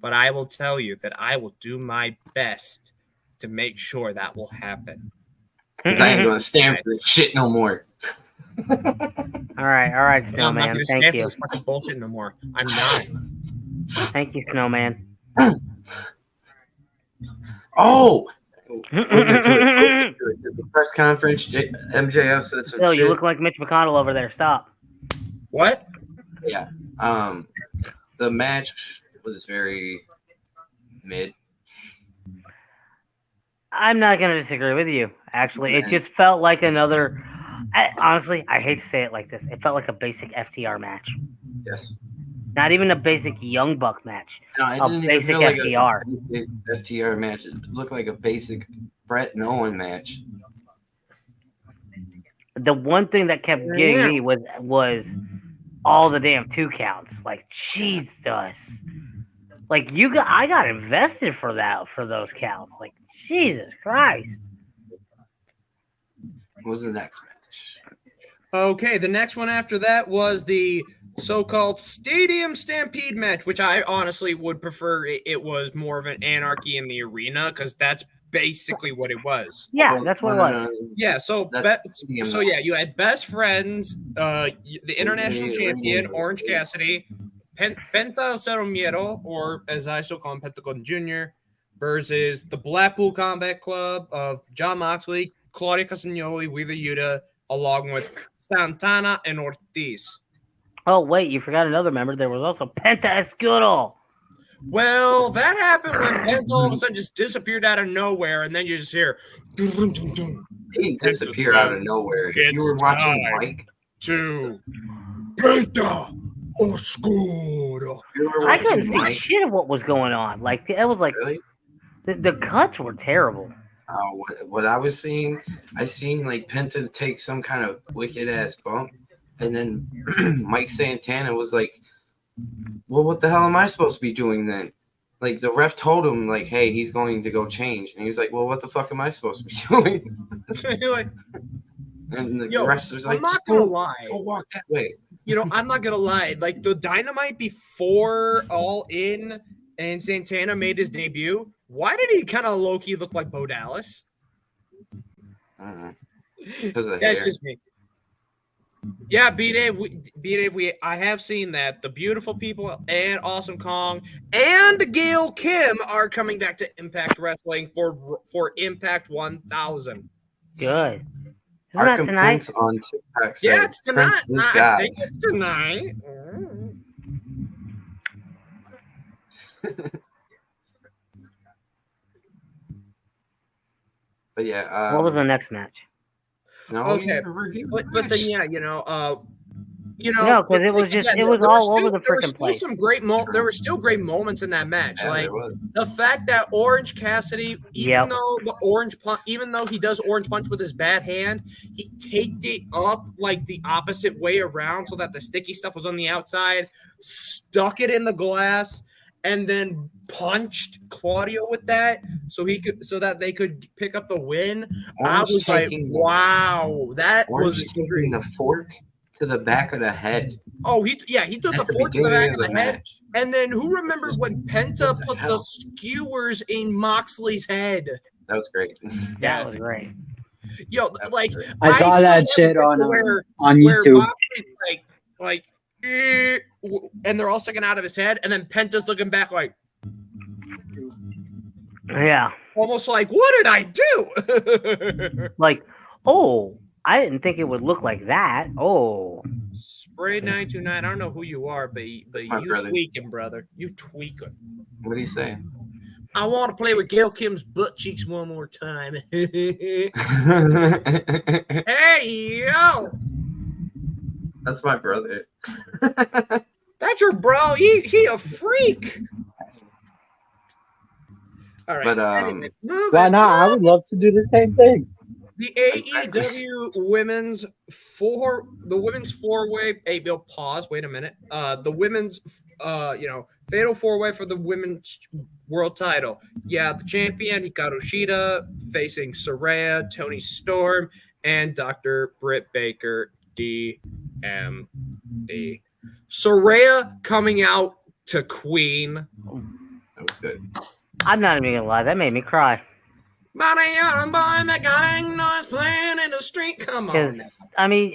But I will tell you that I will do my best to make sure that will happen. I ain't gonna stand for this shit no more. All right, Snowman. I'm not Thank stand you. for this fucking bullshit no more. I'm not. Thank you, Snowman. Oh, the press conference, MJF said some Phil, shit. you look like Mitch McConnell over there. Stop. What? Yeah. The match was very mid. I'm not going to disagree with you. Actually, it just felt like another. Honestly, I hate to say it like this. It felt like a basic FTR match. Yes. Not even a basic Young Buck match. No, it a didn't basic feel like FTR. a basic FTR match. It looked like a basic Brett and Owen match. The one thing that kept getting me was all the damn 2 counts. Like, Jesus. Like, I got invested for those counts. Like, Jesus Christ. What was the next match? Okay, the next one after that was the so-called Stadium Stampede match, which I honestly would prefer it was more of an anarchy in the arena, because that's basically what it was. Yeah, that's what it was. Yeah, so you had Best Friends, the international champion, Orange Cassidy, Penta Cero Miedo, or as I still call him, Pentagon Jr., versus the Blackpool Combat Club of John Moxley, Claudio Castagnoli, Wheeler Yuta, along with Santana and Ortiz. Oh, wait, you forgot another member. There was also Penta Escudo. Well, that happened when Penta all of a sudden just disappeared out of nowhere, and then you just hear... He didn't disappear out of nowhere. If you were watching Mike... to Penta Oscuro. I couldn't see shit of what was going on. Like, it was like... Really? The cuts were terrible. What I was seeing, I seen like Penta take some kind of wicked ass bump, and then Mike Santana was like, "Well, what the hell am I supposed to be doing then?" Like the ref told him, like, "Hey, he's going to go change," and he was like, "Well, what the fuck am I supposed to be doing?" You're like, And the yo, ref was like, I'm not gonna "Go lie. walk that way." You know, I'm not gonna lie. Like the Dynamite before All In and Santana made his debut. Why did he kind of low key look like Bo Dallas? I don't know. Because of the That's hair. just me. Yeah, B-Dave, I have seen that. The Beautiful People and Awesome Kong and Gail Kim are coming back to Impact Wrestling for Impact 1000. Good. Isn't Our that tonight? complaints on TikTok said, Yeah, it's tonight. Prince is I God. think it's tonight. But yeah. What was the next match? No, Okay, but then yeah, No, because it was just again, it was there all still- over the there were freaking still place. some there were still great moments in that match. Yeah, like there was. the fact that Orange Cassidy, Yep. even though he does Orange Punch with his bad hand, he taped it up like the opposite way around so that the sticky stuff was on the outside, stuck it in the glass, and then punched Claudio with that so that they could pick up the win. I Orange was like, taking- wow, that Orange was taking extreme. the fork to the back of the head. Oh, he took At the the fork to the beginning back of of the the head. match. And then who remembers when Penta put the hell? skewers in Moxley's head? That was great. That was great. Yo, That was like great. I saw still that have shit the on picture where YouTube. Moxley's like, and they're all sticking out of his head, and then Penta's looking back like, Yeah. almost like, what did I do? Like, oh, I didn't think it would look like that. Oh. Spray 929. I don't know who you are, but My you brother. tweaking, brother. You tweaking. What do you say? I want to play with Gail Kim's butt cheeks one more time. Hey, yo! That's my brother. That's your bro. He a freak. All right. But, anyway, Why not? I would love to do the same thing. The AEW women's four-way. Hey, Bill, pause. Wait a minute. The women's, fatal four-way for the women's world title. Yeah, the champion Hikaru Shida facing Saraya, Toni Storm, and Dr. Britt Baker, DMD. Saraya coming out to Queen. That was good. I'm not even gonna lie, that made me cry. Body young boy making noise playing in the street. Come on. Because I mean,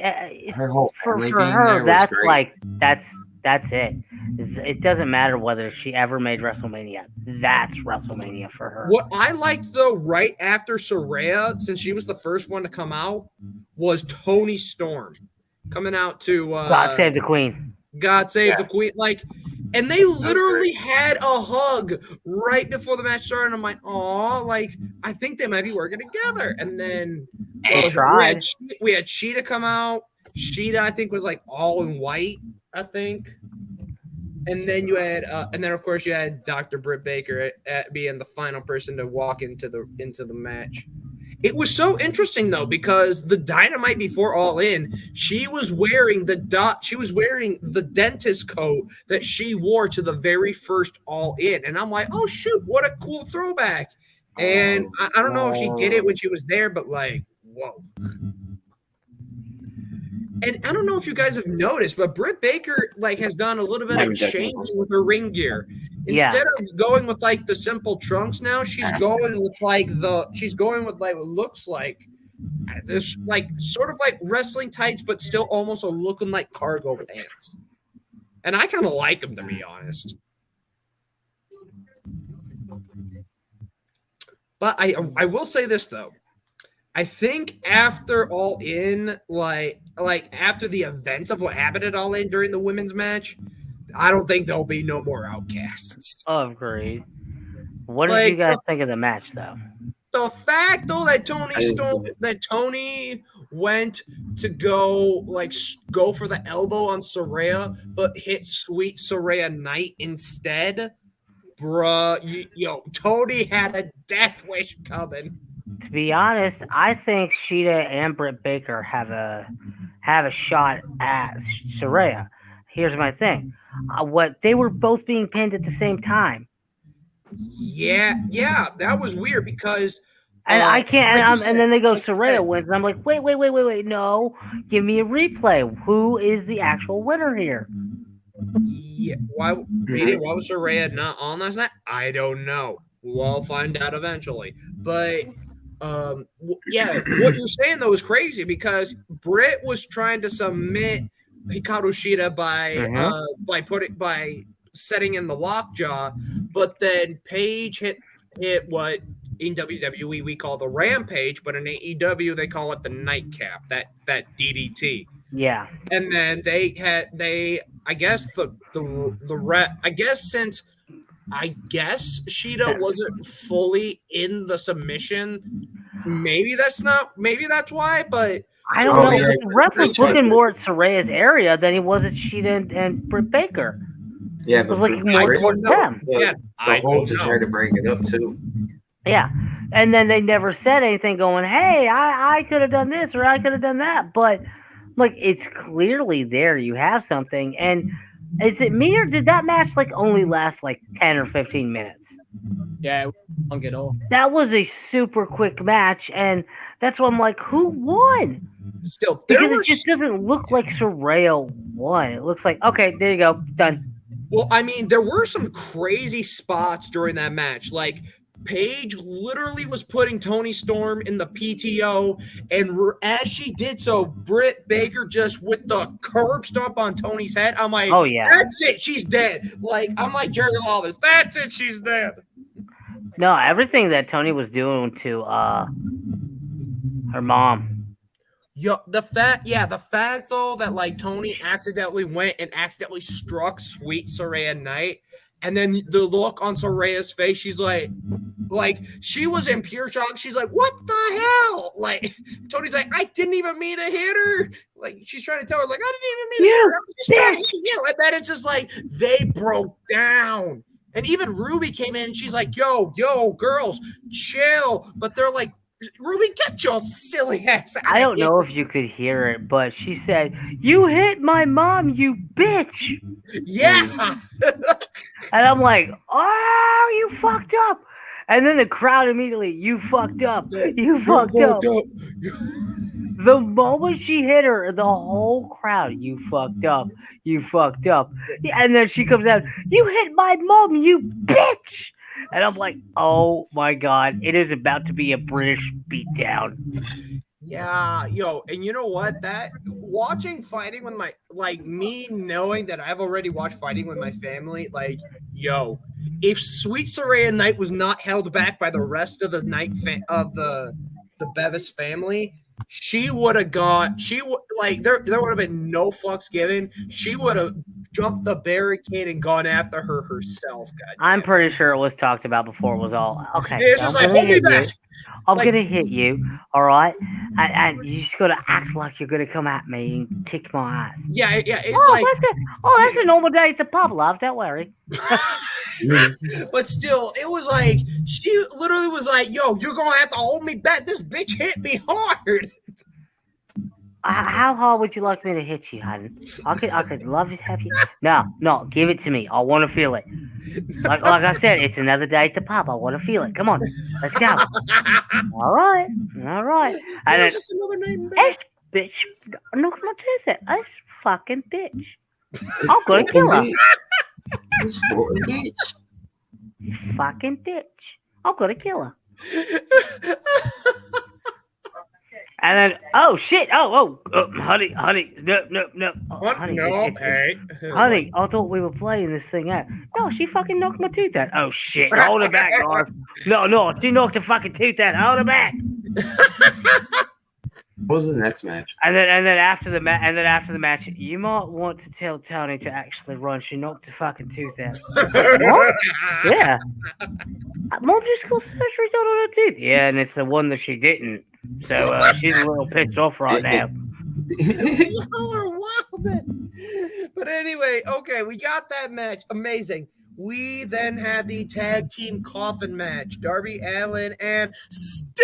Her whole for family being her, there was that's great. like that's it. It doesn't matter whether she ever made WrestleMania. That's WrestleMania for her. What I liked though, right after Saraya, since she was the first one to come out, was Toni Storm coming out to God save the Queen. God Save Yeah. the Queen. Like, and they literally had a hug right before the match started. And I'm like, oh, like, I think they might be working together. And then They tried. we had Sheeta come out. Sheeta, I think, was like all in white, I think. And then you had, and then of course you had Dr. Britt Baker at being the final person to walk into the match. It was so interesting though because the Dynamite before All In, she was wearing the dentist coat that she wore to the very first All In, and I'm like, oh shoot, what a cool throwback! And I don't know if she did it when she was there, but like, whoa. And I don't know if you guys have noticed, but Britt Baker like has done a little bit of changing with her ring gear. Yeah. Instead of going with like the simple trunks now, she's going with what looks like this like sort of like wrestling tights, but still almost looking like cargo pants. And I kind of like them, to be honest. But I will say this though. I think after All In, like after the events of what happened at All In during the women's match, I don't think there'll be no more outcasts. Agreed. What did Like, you guys think of the match, though? The fact though that Tony went to go for the elbow on Saraya, but hit sweet Saraya Knight instead, bruh. Tony had a death wish coming. To be honest, I think Sheeta and Britt Baker have a shot at Saraya. Here's my thing: what they were both being pinned at the same time. Yeah, that was weird because And I can't. like you said- and then they go, like you Saraya said, wins, and I'm like, wait, no, give me a replay. Who is the actual winner here? Yeah, why was Saraya not on last night? I don't know. We'll find out eventually. But yeah, what you're saying though is crazy because Britt was trying to submit Hikaru Shida by setting in the lockjaw, but then Paige hit what in WWE we call the rampage, but in AEW they call it the nightcap, that DDT. Yeah. And then I guess Shida wasn't fully in the submission. Maybe that's why, but I don't know. The ref was looking more at Saraya's area than he was at Shida and Britt Baker. Yeah, it was looking more towards them. Yeah, the whole to try to bring it up too. Yeah, and then they never said anything going, hey, I could have done this or I could have done that. But, like, it's clearly there. You have something. And is it me or did that match, like, only last, like, 10 or 15 minutes? Yeah, it wasn't long at all. That was a super quick match, and that's why I'm like, who won? Still, because it just doesn't look like Saraya won. It looks like, okay, there you go, done. Well, I mean, there were some crazy spots during that match. Like, Paige literally was putting Toni Storm in the PTO, and as she did so, Britt Baker just with the curb stomp on Tony's head. I'm like, oh yeah, that's it, she's dead. Like, I'm like Jerry Lawler, that's it, she's dead. No, everything that Toni was doing to her mom. Yo, the fact though that like Toni accidentally went and accidentally struck Sweet Saraya Knight. And then the look on Soraya's face, she's like she was in pure shock. She's like, what the hell? Like, Tony's like, I didn't even mean to hit her. Like, she's trying to tell her, like, I didn't even mean to hit her. I was just trying to hit you. And then it's just like, they broke down. And even Ruby came in and she's like, yo, girls, chill. But they're like, Ruby, get your silly ass out I don't know if you could hear it, but she said, you hit my mom, you bitch. Yeah. And I'm like, oh, you fucked up. And then the crowd immediately, you fucked up. You fucked up. The moment she hit her, the whole crowd, you fucked up. You fucked up. And then she comes out, you hit my mom, you bitch. And I'm like, oh my God, it is about to be a British beatdown. Yeah, yo, and you know what? That watching Fighting with my, like, me knowing that I've already watched Fighting with my family, like, yo, if Sweet Saraya Knight was not held back by the rest of the the Bevis family, she would have gone. There would have been no fucks given. She would have jumped the barricade and gone after her herself. God, I'm pretty sure it was talked about before it was all okay. It's just like, hold me back. I'm gonna hit you, all right? And you just gotta act like you're gonna come at me and kick my ass. Yeah. It's like, that's good. Oh, that's a normal day at the pub, love. Don't worry. But still, it was like she literally was like, "Yo, you're gonna have to hold me back. This bitch hit me hard." How hard would you like me to hit you, hon? I could love to have you. No, give it to me. I want to feel it. Like I said, it's another day at the pub. I want to feel it. Come on, let's go. All right. And then, just another name, bitch. No, not it. It's fucking bitch. I'm gonna kill her. Fucking bitch. I'm gonna kill her. And then, oh shit! Oh, honey, no, honey, honey, I thought we were playing this thing out. No, she fucking knocked my tooth out. Oh shit! Hold her back, Garth. No, she knocked the fucking tooth out. Hold her back. What was the next match? And then after the match, you might want to tell Toni to actually run. She knocked the fucking tooth out. What? Yeah. Mom just got surgery done on her tooth. Yeah, and it's the one that she didn't. So she's a little pissed off right now. Y'all are wild then. But anyway, okay, we got that match. Amazing. We then had the tag team coffin match. Darby Allin and Sting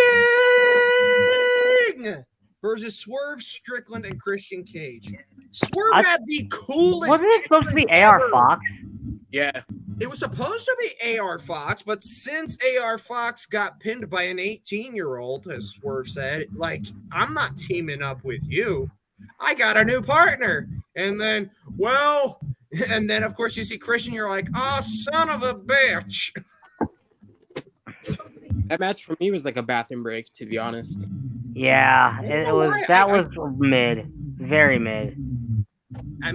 versus Swerve Strickland and Christian Cage. Swerve had the coolest. Wasn't it supposed to be AR Fox? Yeah. It was supposed to be AR Fox, but since AR Fox got pinned by an 18-year-old, as Swerve said, like, I'm not teaming up with you. I got a new partner. And then, of course, you see Christian, you're like, oh, son of a bitch. That match for me was like a bathroom break, to be honest. Yeah, it was. That was mid, very mid. I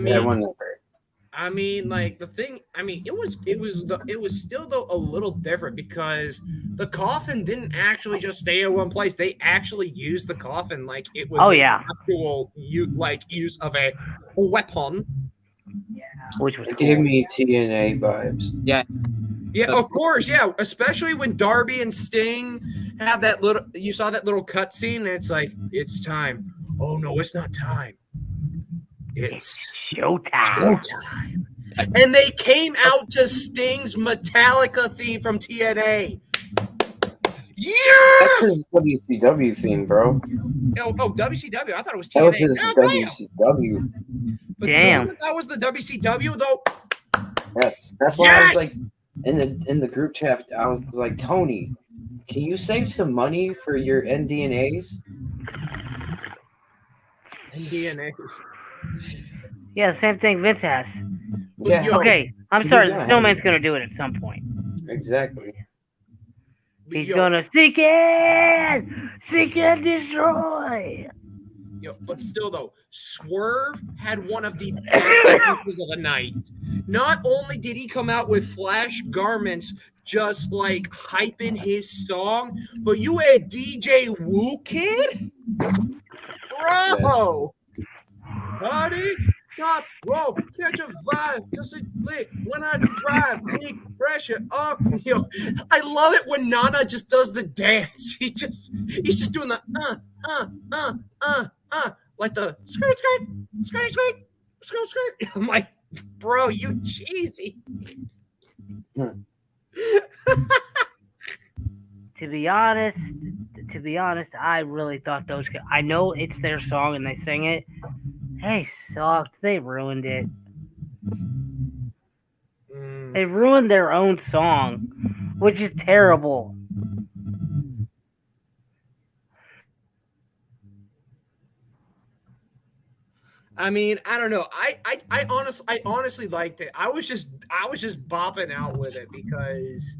mean, like the thing. I mean, it was still though a little different because the coffin didn't actually just stay in one place. They actually used the coffin like it was. Actual use of a weapon. Which was cool. Gave me TNA vibes. Yeah. Yeah, of course, yeah. Especially when Darby and Sting have that little, you saw that little cutscene, and it's like, it's time. Oh no, it's not time. It's showtime. And they came out to Sting's Metallica theme from TNA. Yes! That's his WCW theme, bro. Oh, WCW. I thought it was TNA. That was his WCW. But damn. That was the WCW, though. Yes. That's why I was like, in the group chat, I was like, Tony, can you save some money for your NDNAs? NDNAs. Yeah, same thing Vince has. Yeah. Okay, I'm sorry. The Snowman's going to do it at some point. Exactly. He's going to seek and destroy. But still, though, Swerve had one of the best entrances of the night. Not only did he come out with flash garments, just like hyping his song, but you had DJ Woo Kid, bro. Buddy, stop, bro, catch a vibe, just a lick when I drive, big pressure up. I love it when Nana just does the dance. He's just doing the like the skirt, skirt. I'm like, bro, you cheesy. To be honest, I really thought those guys, I know it's their song and they sing it. They sucked. They ruined it. They ruined their own song, which is terrible. I mean, I don't know. I honestly liked it. I was just bopping out with it because,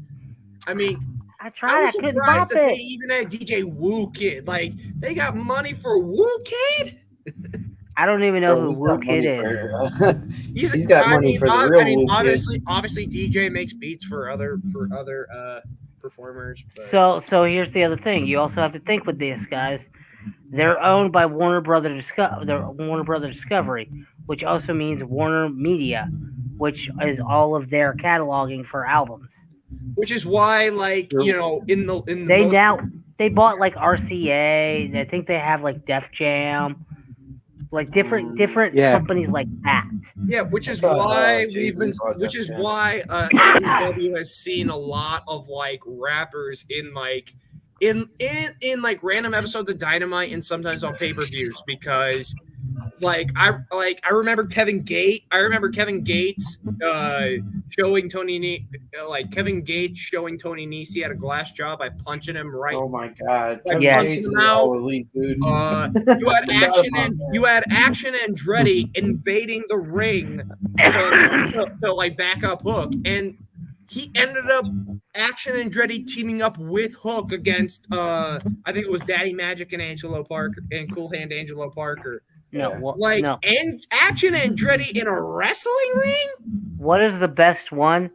I mean, I was couldn't bop that it. they even had DJ Woo Kid. Like, they got money for Woo Kid? I don't even know who Woo Kid is. He's got money for the real Woo Kid. Obviously, DJ makes beats for other performers. But. So here's the other thing. You also have to think with this, guys. They're owned by Warner Brothers Discovery, which also means Warner Media, which is all of their cataloging for albums. Which is why, like, you know, they bought like RCA. I think they have like Def Jam, like different companies like that. Yeah, which is why AEW has seen a lot of like rappers in like like random episodes of Dynamite and sometimes on pay-per-views because I remember Kevin Gates showing Tony Nese at a glass job by punching him right. Oh my god. Punching him out. Elite, dude. You had Action Andretti invading the ring to like back up Hook, and he ended up Action Andretti teaming up with Hook against I think it was Daddy Magic and Angelo Parker and Cool Hand Angelo Parker. And Action Andretti in a wrestling ring? What is the best one?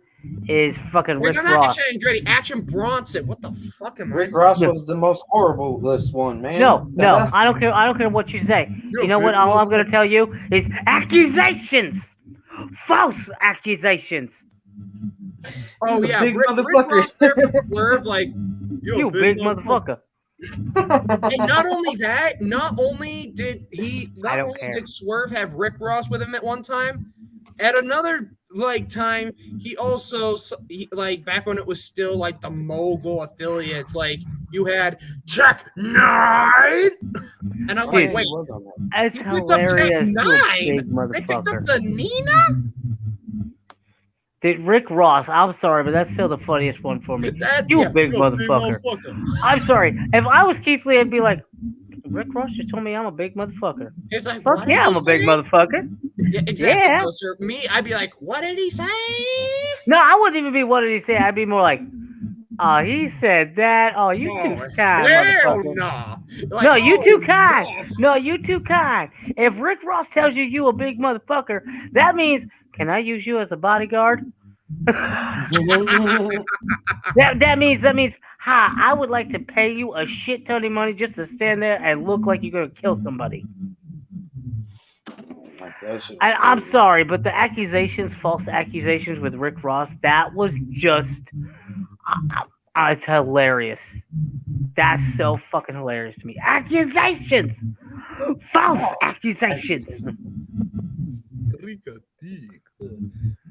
Is fucking Rick Ross. Action Andretti, Action Bronson. What the fuck am I saying? Rick Ross was the most horrible list one, man. No, I don't care. I don't care what you say. You know what? All I'm gonna tell you is accusations, false accusations. Oh yeah, Rick Ross there for Swerve, like you big motherfucker. And not only did Swerve have Rick Ross with him at one time, at another time he also back when it was still like the Mogul affiliates, like you had Tech 9, and I'm like, wait, that's hilarious. They picked up the Nina. Did Rick Ross? I'm sorry, but that's still the funniest one for me. You big motherfucker. I'm sorry. If I was Keith Lee, I'd be like, Rick Ross just told me I'm a big motherfucker. It's like, Fuck what yeah, did I'm he a big say? motherfucker. Yeah, exactly. Yeah. No, sir. Me, I'd be like, what did he say? No, I wouldn't even be what did he say. I'd be more like, oh, he said that. Oh, you too kind, Hell motherfucker. nah. Like, No, you too oh, kind. no. No, you too kind. If Rick Ross tells you a big motherfucker, that means, can I use you as a bodyguard? that means, hi, I would like to pay you a shit ton of money just to stand there and look like you're gonna kill somebody. I'm sorry, but the false accusations with Rick Ross, that was just, it's hilarious. That's so fucking hilarious to me. Accusations, false accusations.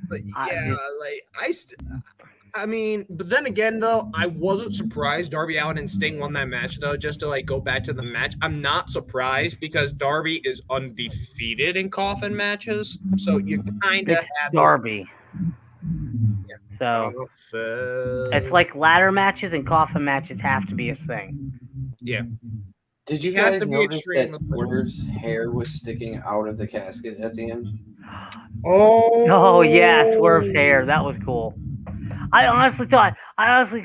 But yeah, I mean, but then again, though, I wasn't surprised Darby Allin and Sting won that match, though. Just to like go back to the match, I'm not surprised because Darby is undefeated in coffin matches, so you kind of It's Darby. So it's like ladder matches and coffin matches have to be a thing. Yeah. Did you guys notice that Swerve's hair was sticking out of the casket at the end? Oh yeah, Swerve's hair. That was cool. I honestly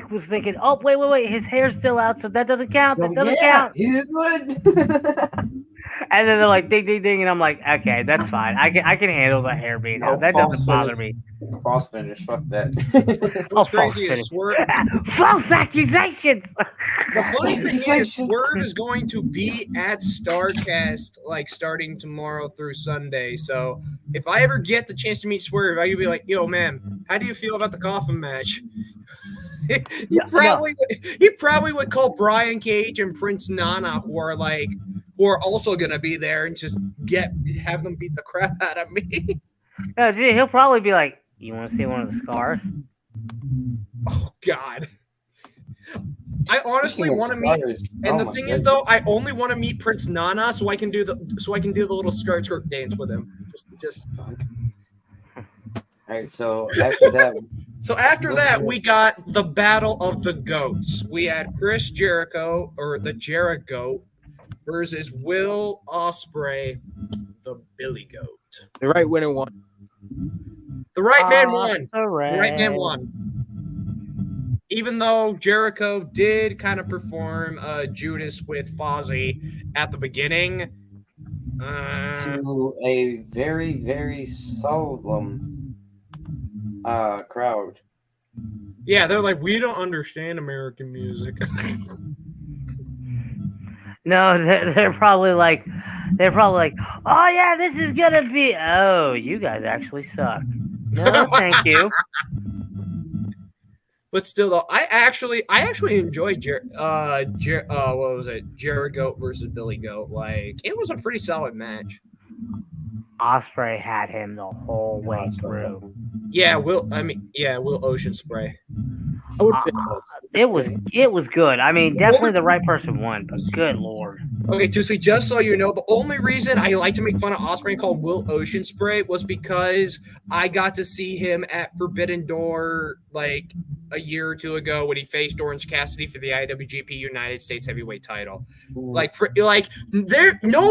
was thinking, oh wait, his hair's still out, so that doesn't count. That doesn't count. He did good. And then they're like ding ding ding, and I'm like, okay, that's fine. I can handle the hair being out. That doesn't bother me. False finish, fuck that. Oh, false finish. False accusations. The funny thing is, Swerve is going to be at StarCast like starting tomorrow through Sunday. So if I ever get the chance to meet Swerve, I could be like, "Yo, man, how do you feel about the coffin match?" he probably would call Brian Cage and Prince Nana, who are also gonna be there, and just have them beat the crap out of me. No, gee, he'll probably be like, "You want to see one of the scars?" Oh God. I honestly want to meet, and the thing is, though, I only want to meet Prince Nana so I can do the little skirt dance with him. Just. All right, so after that, we got the Battle of the Goats. We had Chris Jericho, or the Jericho, versus Will Ospreay, the Billy Goat. The right winner won. The right man won. The right man won. Even though Jericho did kind of perform Judas with Fozzy at the beginning. To a very, very solemn crowd. Yeah, they're like, we don't understand American music. No, they're probably like, oh yeah, this is gonna be. Oh, you guys actually suck. No, thank you. But still, though, I actually enjoyed what was it? Jericho versus Billy Goat. Like, it was a pretty solid match. Ospreay had him the whole way through. Yeah, Will Ocean Spray. It was good. I mean, definitely the right person won, but good lord. Okay, Tuesday, just so you know, the only reason I like to make fun of Ospreay and call Will Ocean Spray was because I got to see him at Forbidden Door like a year or two ago when he faced Orange Cassidy for the IWGP United States Heavyweight Title. No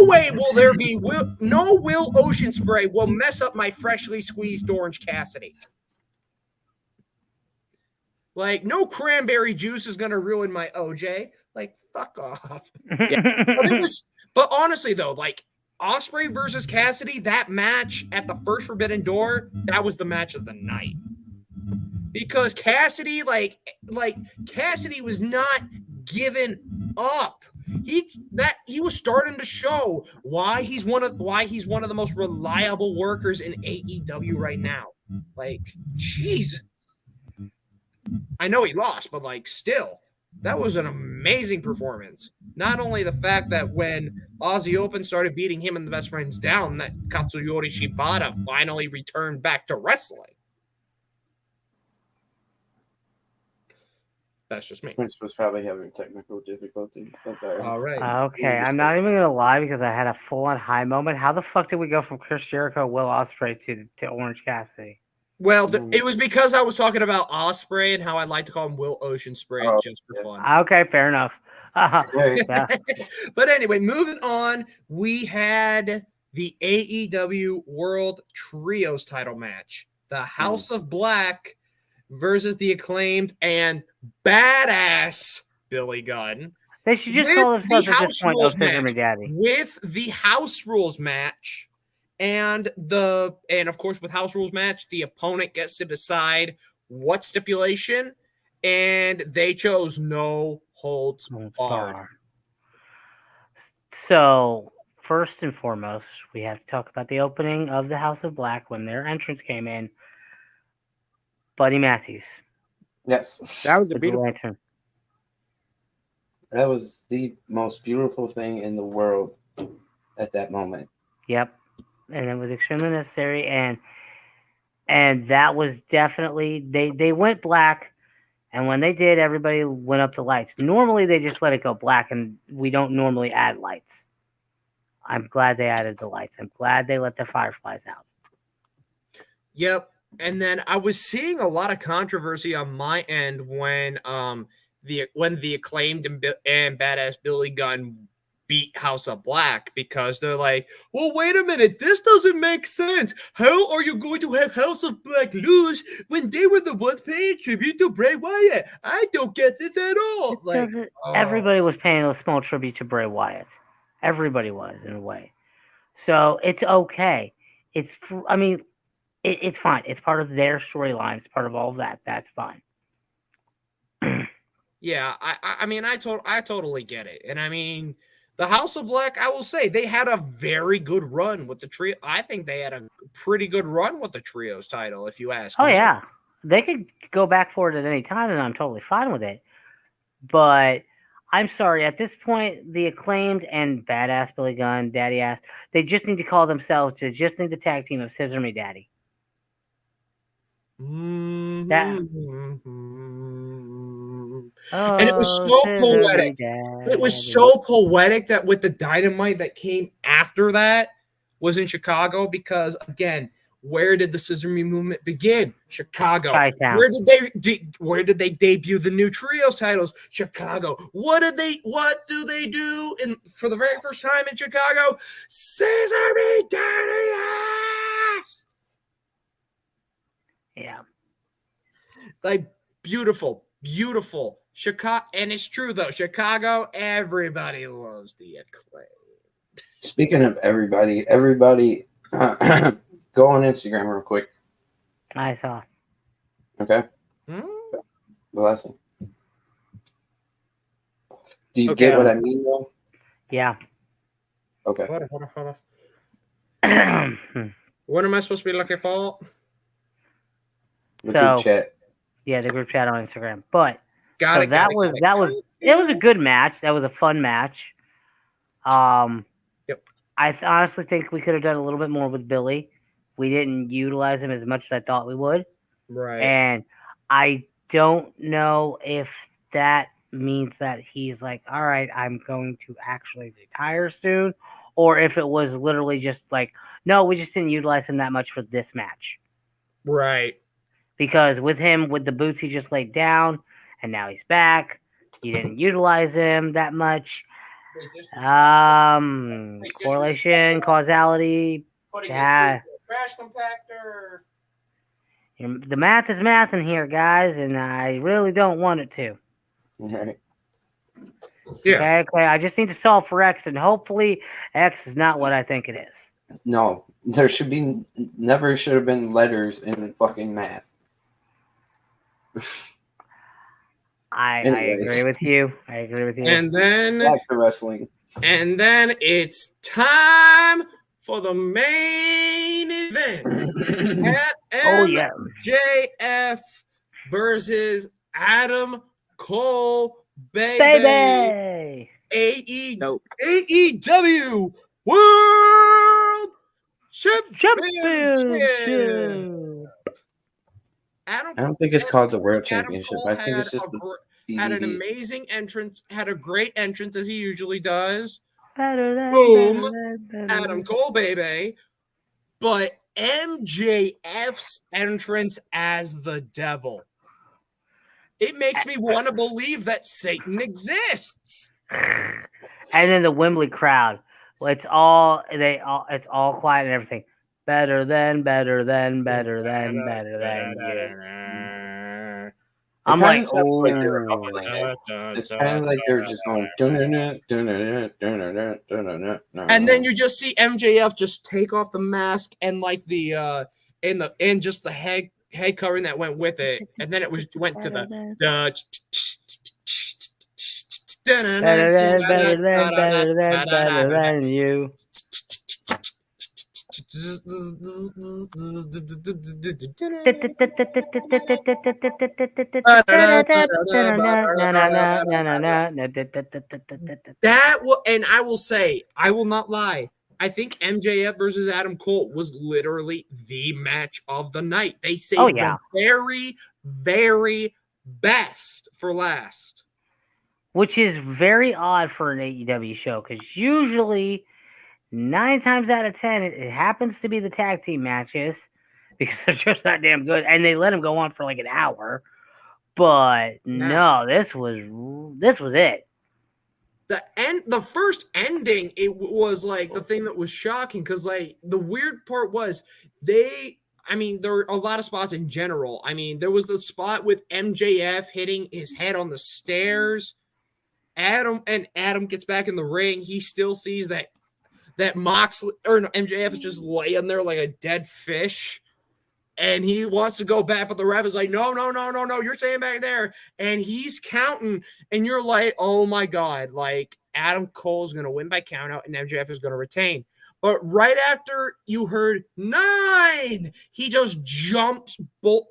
way will there be Will Ocean Spray will mess up my freshly squeezed Orange Cassidy. Like, no cranberry juice is gonna ruin my OJ. Like, fuck off. Yeah. But honestly, though, like Ospreay versus Cassidy, that match at the first Forbidden Door, that was the match of the night. Because Cassidy, Cassidy was not giving up. He was starting to show why he's one of the most reliable workers in AEW right now. Like, jeez. I know he lost, but still, that was an amazing performance. Not only the fact that when Aussie Open started beating him and the Best Friends down, that Katsuyori Shibata finally returned back to wrestling. That's just me. Prince was probably having technical difficulties. All right. Okay, I'm not even gonna lie because I had a full-on high moment. How the fuck did we go from Chris Jericho, Will Ospreay to Orange Cassidy? Well, it was because I was talking about Osprey and how I like to call him Will Ocean Spray Oh, just for fun. Okay, fair enough. Right. Yeah. But anyway, moving on, we had the AEW World Trios title match. The House of Black versus the Acclaimed and badass Billy Gunn. They should just With call themselves the at this House point Rules Scissor match. McDaddy. With the House Rules match. And of course, with House Rules match, the opponent gets to decide what stipulation, and they chose no holds barred. So, first and foremost, we have to talk about the opening of the House of Black when their entrance came in. Buddy Matthews. Yes. That was a with the beautiful. lantern. That was the most beautiful thing in the world at that moment. Yep. And it was extremely necessary, and that was definitely they went black, and when they did, everybody went up to lights. Normally they just let it go black, and we don't normally add lights. I'm glad they added the lights. I'm glad they let the fireflies out. Yep. And then I was seeing a lot of controversy on my end when the Acclaimed and badass Billy Gunn beat House of Black, because they're like, well, wait a minute, this doesn't make sense. How are you going to have House of Black lose when they were the ones paying tribute to Bray Wyatt? I don't get this at all. Like, Everybody was paying a small tribute to Bray Wyatt. Everybody was, in a way. So it's okay. It's fine. It's part of their storyline. It's part of all of that. That's fine. Yeah, I mean, I totally get it. And I mean, the House of Black, I will say, they had a very good run with the trio. I think they had a pretty good run with the trios title, if you ask me. Oh, yeah. They could go back for it at any time, and I'm totally fine with it. But I'm sorry, at this point, the Acclaimed and badass Billy Gunn, Daddy Ass, they just need to call themselves, they just need the tag team of Scissor Me Daddy. And it was so poetic. It was so poetic that with the Dynamite that came after that was in Chicago, because again, where did the Scissor Me movement begin? Chicago. Where did they debut the new trios titles? Chicago. What do they do for the very first time in Chicago? Scissor Me Daddy Ass. Yeah. Like, beautiful. Chicago, and it's true though. Chicago, everybody loves the Acclaim. Speaking of everybody, go on Instagram real quick. I saw. Okay. The last thing. Do you get what I mean, though? Yeah. Okay. Hold on. What am I supposed to be looking for? The group chat. Yeah, the group chat on Instagram. But it was a good match. That was a fun match. Yep. I honestly think we could have done a little bit more with Billy. We didn't utilize him as much as I thought we would. Right. And I don't know if that means that he's like, all right, I'm going to actually retire soon, or if it was literally just like, no, we just didn't utilize him that much for this match. Right. Because with him, with the boots he just laid down, and now he's back, you didn't utilize him that much. Correlation, causality. Yeah. Trash compactor. The math is math in here, guys, and I really don't want it to. Right. Yeah. Okay. I just need to solve for X, and hopefully X is not what I think it is. No, there never should have been letters in fucking math. I agree with you. And then back to wrestling. And then it's time for the main event. MJF versus Adam Cole, baby. AEW World Championship. I don't think it's called the World Championship. I think it's just had an amazing entrance, had a great entrance as he usually does. Boom, Adam Cole, baby. But MJF's entrance as the devil. It makes me want to believe that Satan exists. And then the Wembley crowd. It's all quiet and everything. Better than you. I'm like, It sounded like they were just going. And then you just see MJF just take off the mask and like the and just the head covering that went with it, and then it went to the better than you. And I will say, I will not lie. I think MJF versus Adam Cole was literally the match of the night. They saved the very, very best for last. Which is very odd for an AEW show, because usually 9 times out of 10, it happens to be the tag team matches because they're just that damn good, and they let them go on for like an hour. But no, this was it. The first ending, it was like the thing that was shocking, because like the weird part was there were a lot of spots in general. I mean, there was the spot with MJF hitting his head on the stairs. Adam gets back in the ring. He still sees that MJF is just laying there like a dead fish, and he wants to go back, but the ref is like, no, you're staying back there, and he's counting, and you're like, oh my god, like Adam Cole's gonna win by countout, and MJF is gonna retain. But right after you heard 9, he just jumps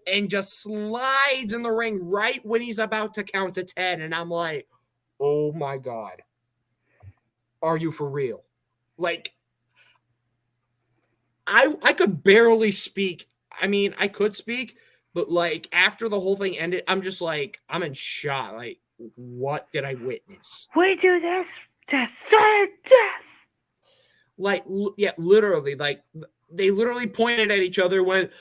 and just slides in the ring right when he's about to count to 10, and I'm like, oh my god, are you for real? Like, I could barely speak. I mean, I could speak, but like after the whole thing ended, I'm just like, I'm in shock. Like, what did I witness? We do this to sudden death. Like, yeah, literally. Like, they literally pointed at each other, went,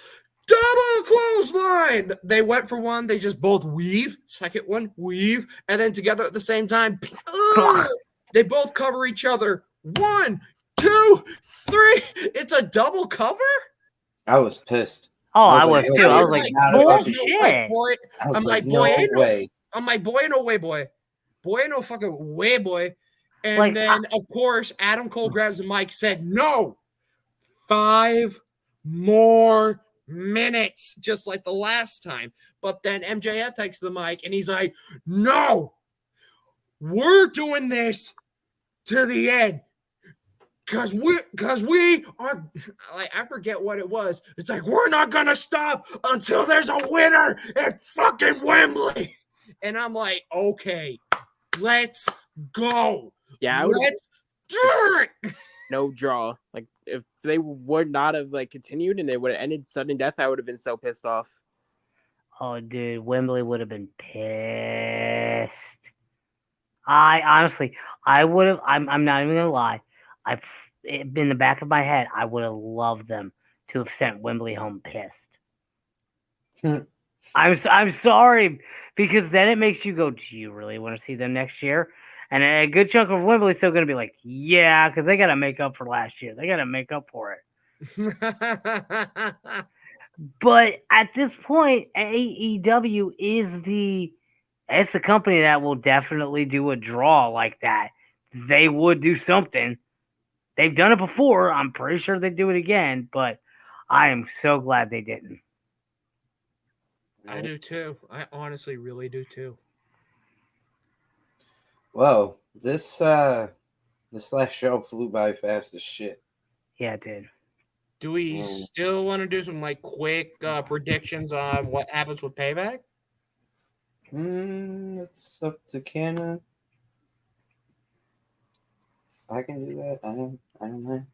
double clothesline. They went for one. They just both weave. Second one, weave. And then together at the same time, they both cover each other. 1, 2, 3. It's a double cover? I was pissed. Oh, I was too. I was like, bullshit. I'm like, boy, ain't no way. I'm like, boy, ain't no way, boy. Boy, ain't no fucking way, boy. And like, then, of course, Adam Cole grabs the mic, said, no, 5 more minutes, just like the last time. But then MJF takes the mic, and he's like, no, we're doing this to the end. Because we are, like, I forget what it was. It's like, we're not going to stop until there's a winner at fucking Wembley. And I'm like, okay, let's go. Yeah, let's do it. No draw. Like, if they would not have, like, continued and it would have ended sudden death, I would have been so pissed off. Oh, dude, Wembley would have been pissed. I would have, I'm not even going to lie. In the back of my head, I would have loved them to have sent Wembley home pissed. I'm sorry, because then it makes you go, do you really want to see them next year? And a good chunk of Wembley's still going to be like, yeah, because they got to make up for last year. They got to make up for it. But at this point, AEW is the company that will definitely do a draw like that. They would do something. They've done it before. I'm pretty sure they'd do it again, but I am so glad they didn't. I do too. I honestly really do too. Whoa, this last show flew by fast as shit. Yeah, it did. Do we still want to do some like quick predictions on what happens with Payback? It's up to Canna. I can do that. I don't mind.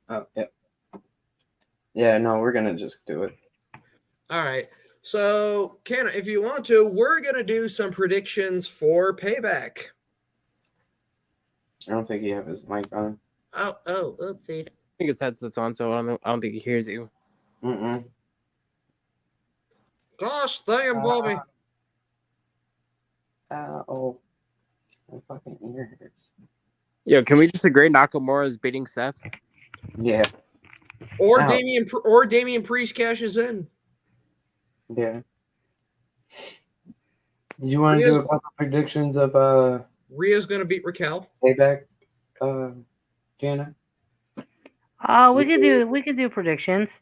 Oh, yeah. Yeah, no, we're gonna just do it. All right. So, Canna, if you want to, we're gonna do some predictions for Payback. I don't think he have his mic on. Oh, oopsie. I think his headset's on, so I don't think he hears you. Mm-mm. Gosh, dang, Bobby. Oh, my fucking ear hurts. Yo, can we just agree Nakamura's beating Seth? Yeah, Or Ow. Damian Priest cashes in. yeah. Did you want to do a couple predictions of Rhea's gonna beat Raquel. Payback, Jana? We could do predictions.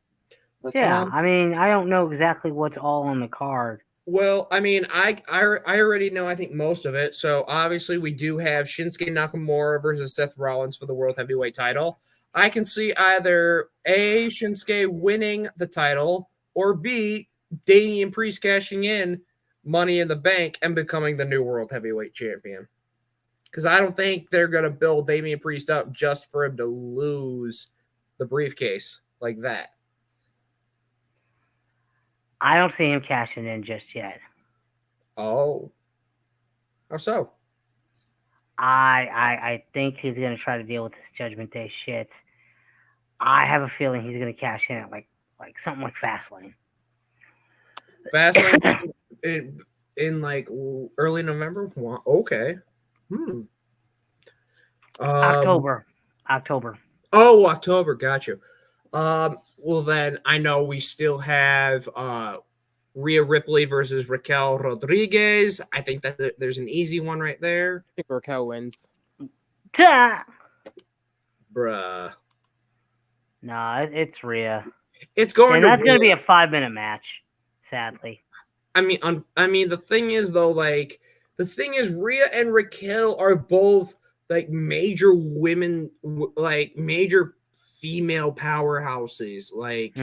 Yeah, I mean, I don't know exactly what's all on the card. Well, I mean, I already know, I think, most of it. So obviously we do have Shinsuke Nakamura versus Seth Rollins for the World Heavyweight title. I can see either A, Shinsuke winning the title, or B, Damian Priest cashing in Money in the Bank and becoming the new World Heavyweight Champion. Because I don't think they're going to build Damian Priest up just for him to lose the briefcase like that. I don't see him cashing in just yet. Oh. How so? I think he's gonna try to deal with this Judgment Day shit. I have a feeling he's gonna cash in at like something like Fastlane. Fastlane in like early November? Okay. October. Oh, October. Got you. Well, then I know we still have Rhea Ripley versus Raquel Rodriguez. I think that there's an easy one right there. I think Raquel wins. Bruh. No, it's Rhea. It's going. And that's going to be a 5-minute match. Sadly. I mean, the thing is though, like Rhea and Raquel are both like major women, like major female powerhouses, like.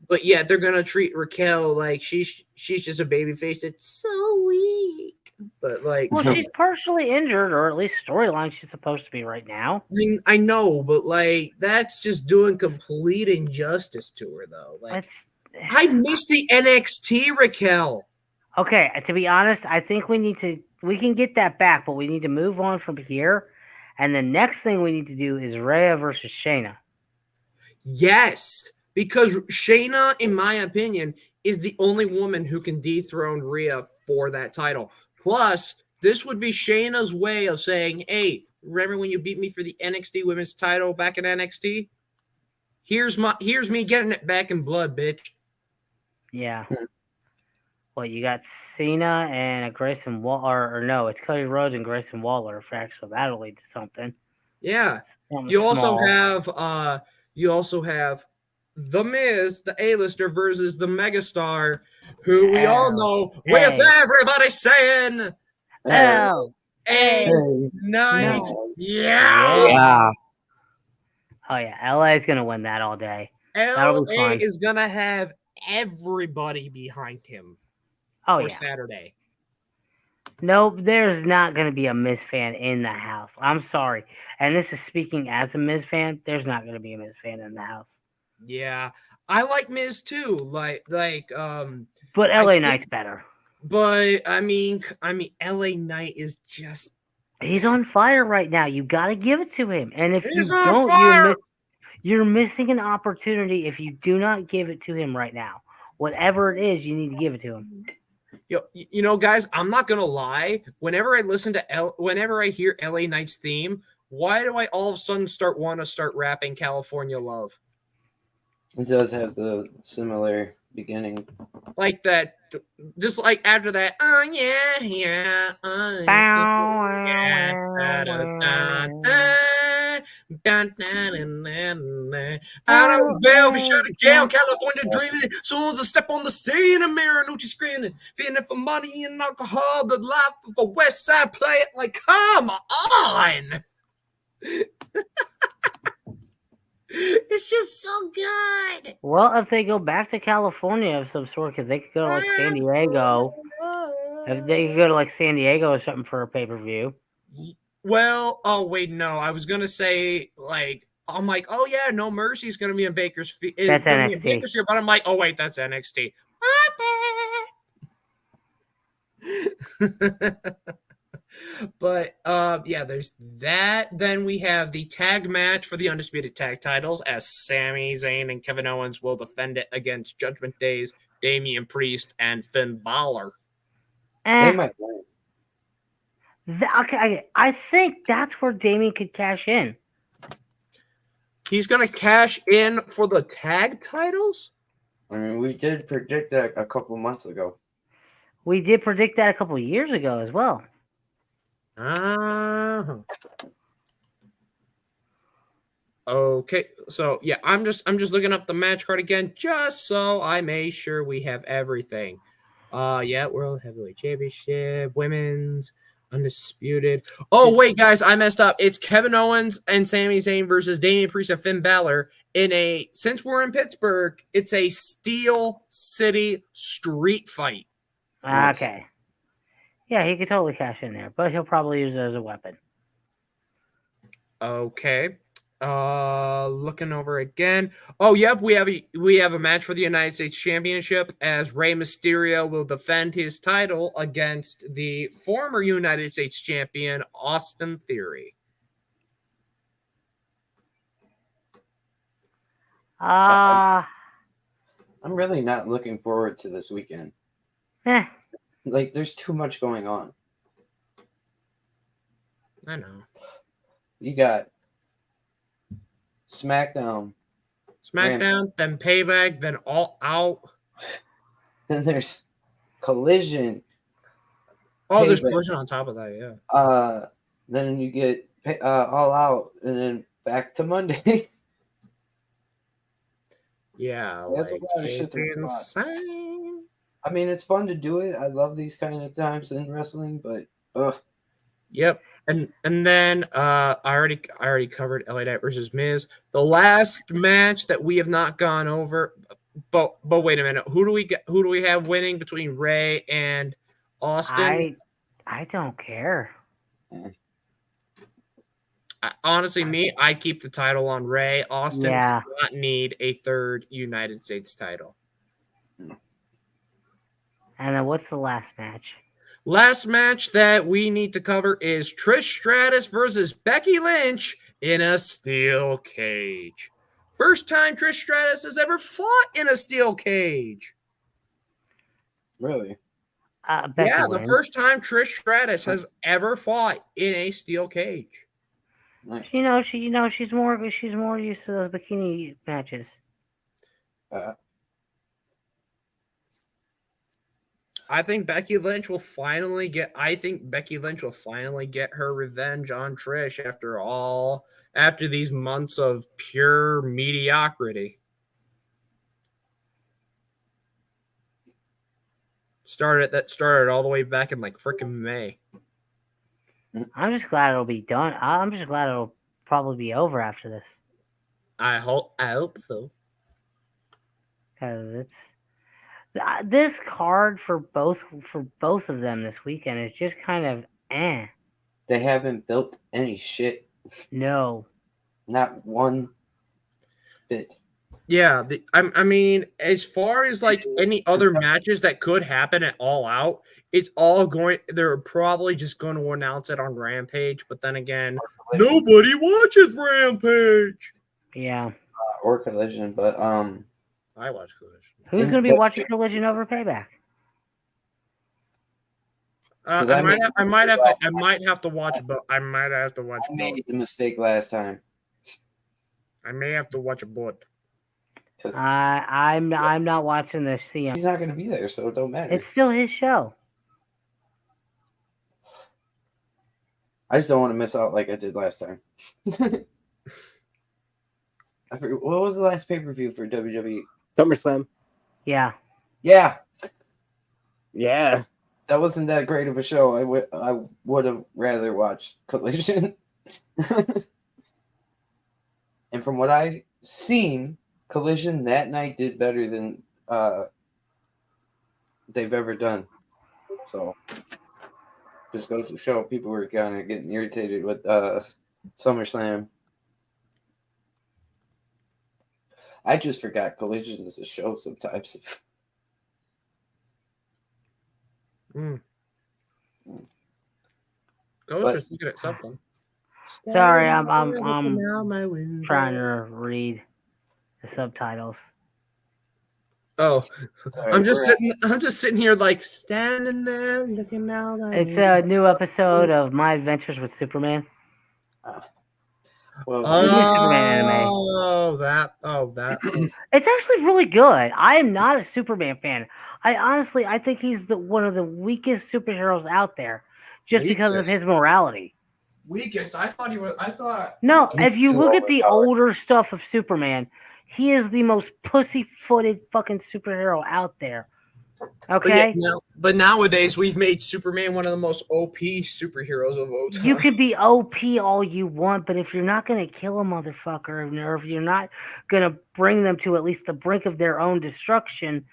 But yeah, they're gonna treat Raquel like she's just a baby face. It's so weak. But like, well, she's partially injured, or at least storyline she's supposed to be right now. I know, but like that's just doing complete injustice to her, though. Like, I miss the NXT Raquel. Okay, to be honest, I think we can get that back, but we need to move on from here. And the next thing we need to do is Rhea versus Shayna. Yes. Because Shayna, in my opinion, is the only woman who can dethrone Rhea for that title. Plus, this would be Shayna's way of saying, hey, remember when you beat me for the NXT women's title back in NXT? Here's me getting it back in blood, bitch. Yeah. Well, you got Cena and Grayson Waller, or no, it's Cody Rhodes and Grayson Waller, so that'll lead to something. Yeah. Something You small. also have The Miz, the A-lister, versus the megastar, who we all know with everybody saying LA Knight. Yeah. Oh, yeah. LA is going to win that all day. LA is going to have everybody behind him for Saturday. Nope, there's not going to be a Miz fan in the house. I'm sorry. And this is speaking as a Miz fan. There's not going to be a Miz fan in the house. Yeah, I like Miz too. But LA Knight's better. But I mean, LA Knight is just he's on fire right now. You got to give it to him. And if you don't, you're missing an opportunity if you do not give it to him right now. Whatever it is, you need to give it to him. You know, guys, I'm not gonna lie. Whenever I listen to whenever I hear LA Knight's theme, why do I all of a sudden want to start rapping California Love? It does have the similar beginning. Like that, just like after that, oh yeah, yeah, oh yeah. Out of Bellevue, shut it down, California dreaming. Soon as I step on the scene, a mirror, Nucci screaming, feeling for money and alcohol, the life of a West Side player. Like, come on. It's just so good. Well, if they go back to California of some sort, because they could go to like San Diego. If they could go to like San Diego or something for a pay-per-view. Well, oh wait, no. I was gonna say I'm like, oh yeah, No Mercy's gonna be in Bakersfield. That's NXT. But I'm like, oh wait, that's NXT. But yeah, there's that. Then we have the tag match for the undisputed tag titles, as Sami Zayn and Kevin Owens will defend it against Judgment Day's Damian Priest and Finn Balor. They might win. Okay, I think that's where Damien could cash in. He's gonna cash in for the tag titles. I mean, we did predict that a couple months ago. We did predict that a couple of years ago as well. Okay, so yeah, I'm just looking up the match card again, just so I make sure we have everything. Yeah, World Heavyweight Championship, Women's Undisputed. Oh wait, guys, I messed up. It's Kevin Owens and Sami Zayn versus Damian Priest and Finn Balor since we're in Pittsburgh, it's a Steel City street fight. Okay. Yeah, he could totally cash in there, but he'll probably use it as a weapon. Okay. Looking over again. Oh, yep, we have a match for the United States Championship, as Rey Mysterio will defend his title against the former United States champion Austin Theory. I'm really not looking forward to this weekend. Like, there's too much going on. I know. You got SmackDown, then Payback, then All Out. Then there's Collision. Oh, there's Collision on top of that, yeah. Then you get All Out, and then back to Monday. Yeah, that's like, a lot of shit to insane. I mean, it's fun to do it. I love these kind of times in wrestling, but Yep. And then I already covered LA Knight versus Miz. The last match that we have not gone over, but wait a minute. Who do we have winning between Ray and Austin? I don't care. Honestly, I keep the title on Ray. Austin does not need a third United States title. And then what's the last match? Last match that we need to cover is Trish Stratus versus Becky Lynch in a steel cage. First time Trish Stratus has ever fought in a steel cage. Really? Yeah, the first time Trish Stratus has ever fought in a steel cage. Nice. She's more used to those bikini matches. I think Becky Lynch will finally get her revenge on Trish after these months of pure mediocrity. Started all the way back in like freaking May. I'm just glad it'll be done. I'm just glad it'll probably be over after this. I hope so. Because it's this card for both of them this weekend is just kind of eh. They haven't built any shit. No. Not one bit. Yeah, I mean, as far as like any other matches that could happen at All Out, they're probably just going to announce it on Rampage. But then again, nobody watches Rampage. Yeah. Or Collision, but I watch Collision. Who's going to be watching Collision over Payback? I might have to watch both. I made the mistake last time. I may have to watch a both. I'm not watching this. CM. He's not going to be there, so it don't matter. It's still his show. I just don't want to miss out like I did last time. I forget, what was the last pay-per-view for WWE? SummerSlam. Yeah. Yeah. Yeah. That wasn't that great of a show. I would have rather watched Collision. And from what I've seen, Collision that night did better than they've ever done. So just goes to show people were kind of getting irritated with SummerSlam. I just forgot Collision is a show sometimes. Ghoster's looking at something. Sorry, I'm Looking out my window. trying to read the subtitles. Oh, Sorry, I'm just sitting here like standing there looking out. It's a new episode of My Adventures with Superman. Well, The new Superman anime. Oh, that. It's actually really good. I am not a Superman fan. I think he's one of the weakest superheroes out there, just because of Weakest? his morality. Weakest. I thought he was. I thought. No, if you too look at the overpowered. older stuff of Superman, he is the most pussy-footed fucking superhero out there. Okay? But nowadays we've made Superman one of the most OP superheroes of all time. You could be OP all you want, but if you're not going to kill a motherfucker, or if you're not going to bring them to at least the brink of their own destruction,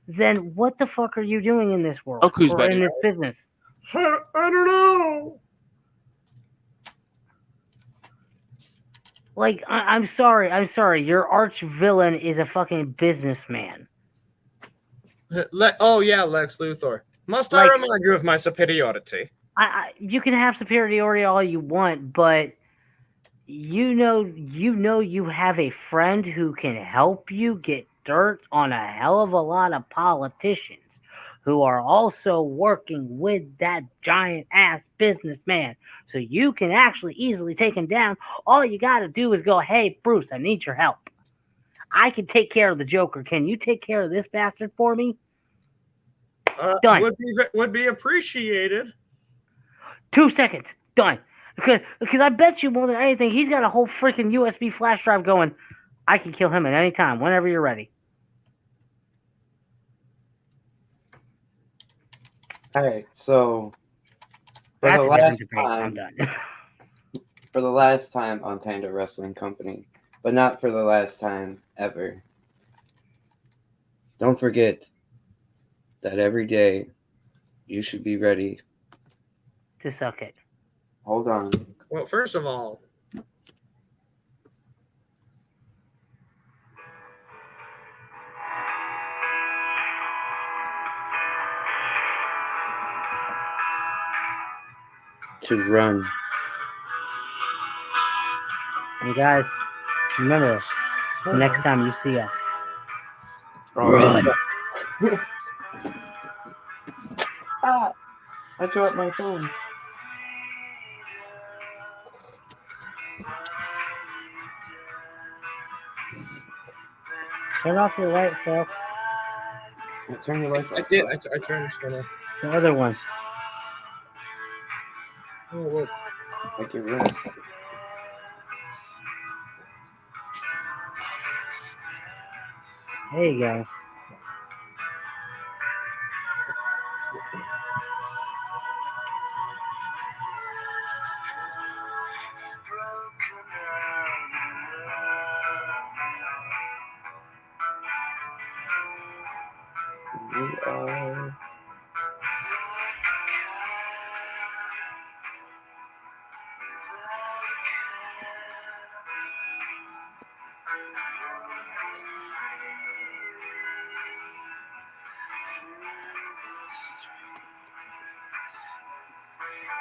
then what the fuck are you doing in this world? Goku's or better. in this business? I don't know. Like, I'm sorry. Your arch villain is a fucking businessman. Oh yeah, Lex Luthor. Must Like- I remind you of my superiority? You can have superiority all you want, but you know you have a friend who can help you get dirt on a hell of a lot of politicians who are also working with that giant ass businessman. So you can actually easily take him down. All you got to do is go, "Hey, Bruce, I need your help. I can take care of the Joker. Can you take care of this bastard for me?" Done. Would be appreciated. 2 seconds. Done. Because I bet you more than anything, he's got a whole freaking USB flash drive going. I can kill him at any time, whenever you're ready. all right. So for That's the a different last debate. I'm time, done. for the last time on Panda Wrestling Company, but not for the last time ever. Don't forget that every day you should be ready. To suck it. Hold on. Well, first of all, To run. And guys, remember, the next time you see us, Run. I dropped my phone. turn off your light, Phil. Turn your lights off. I did. I turned this one off. The other one. Oh, look. Like your wrist. There you go. We are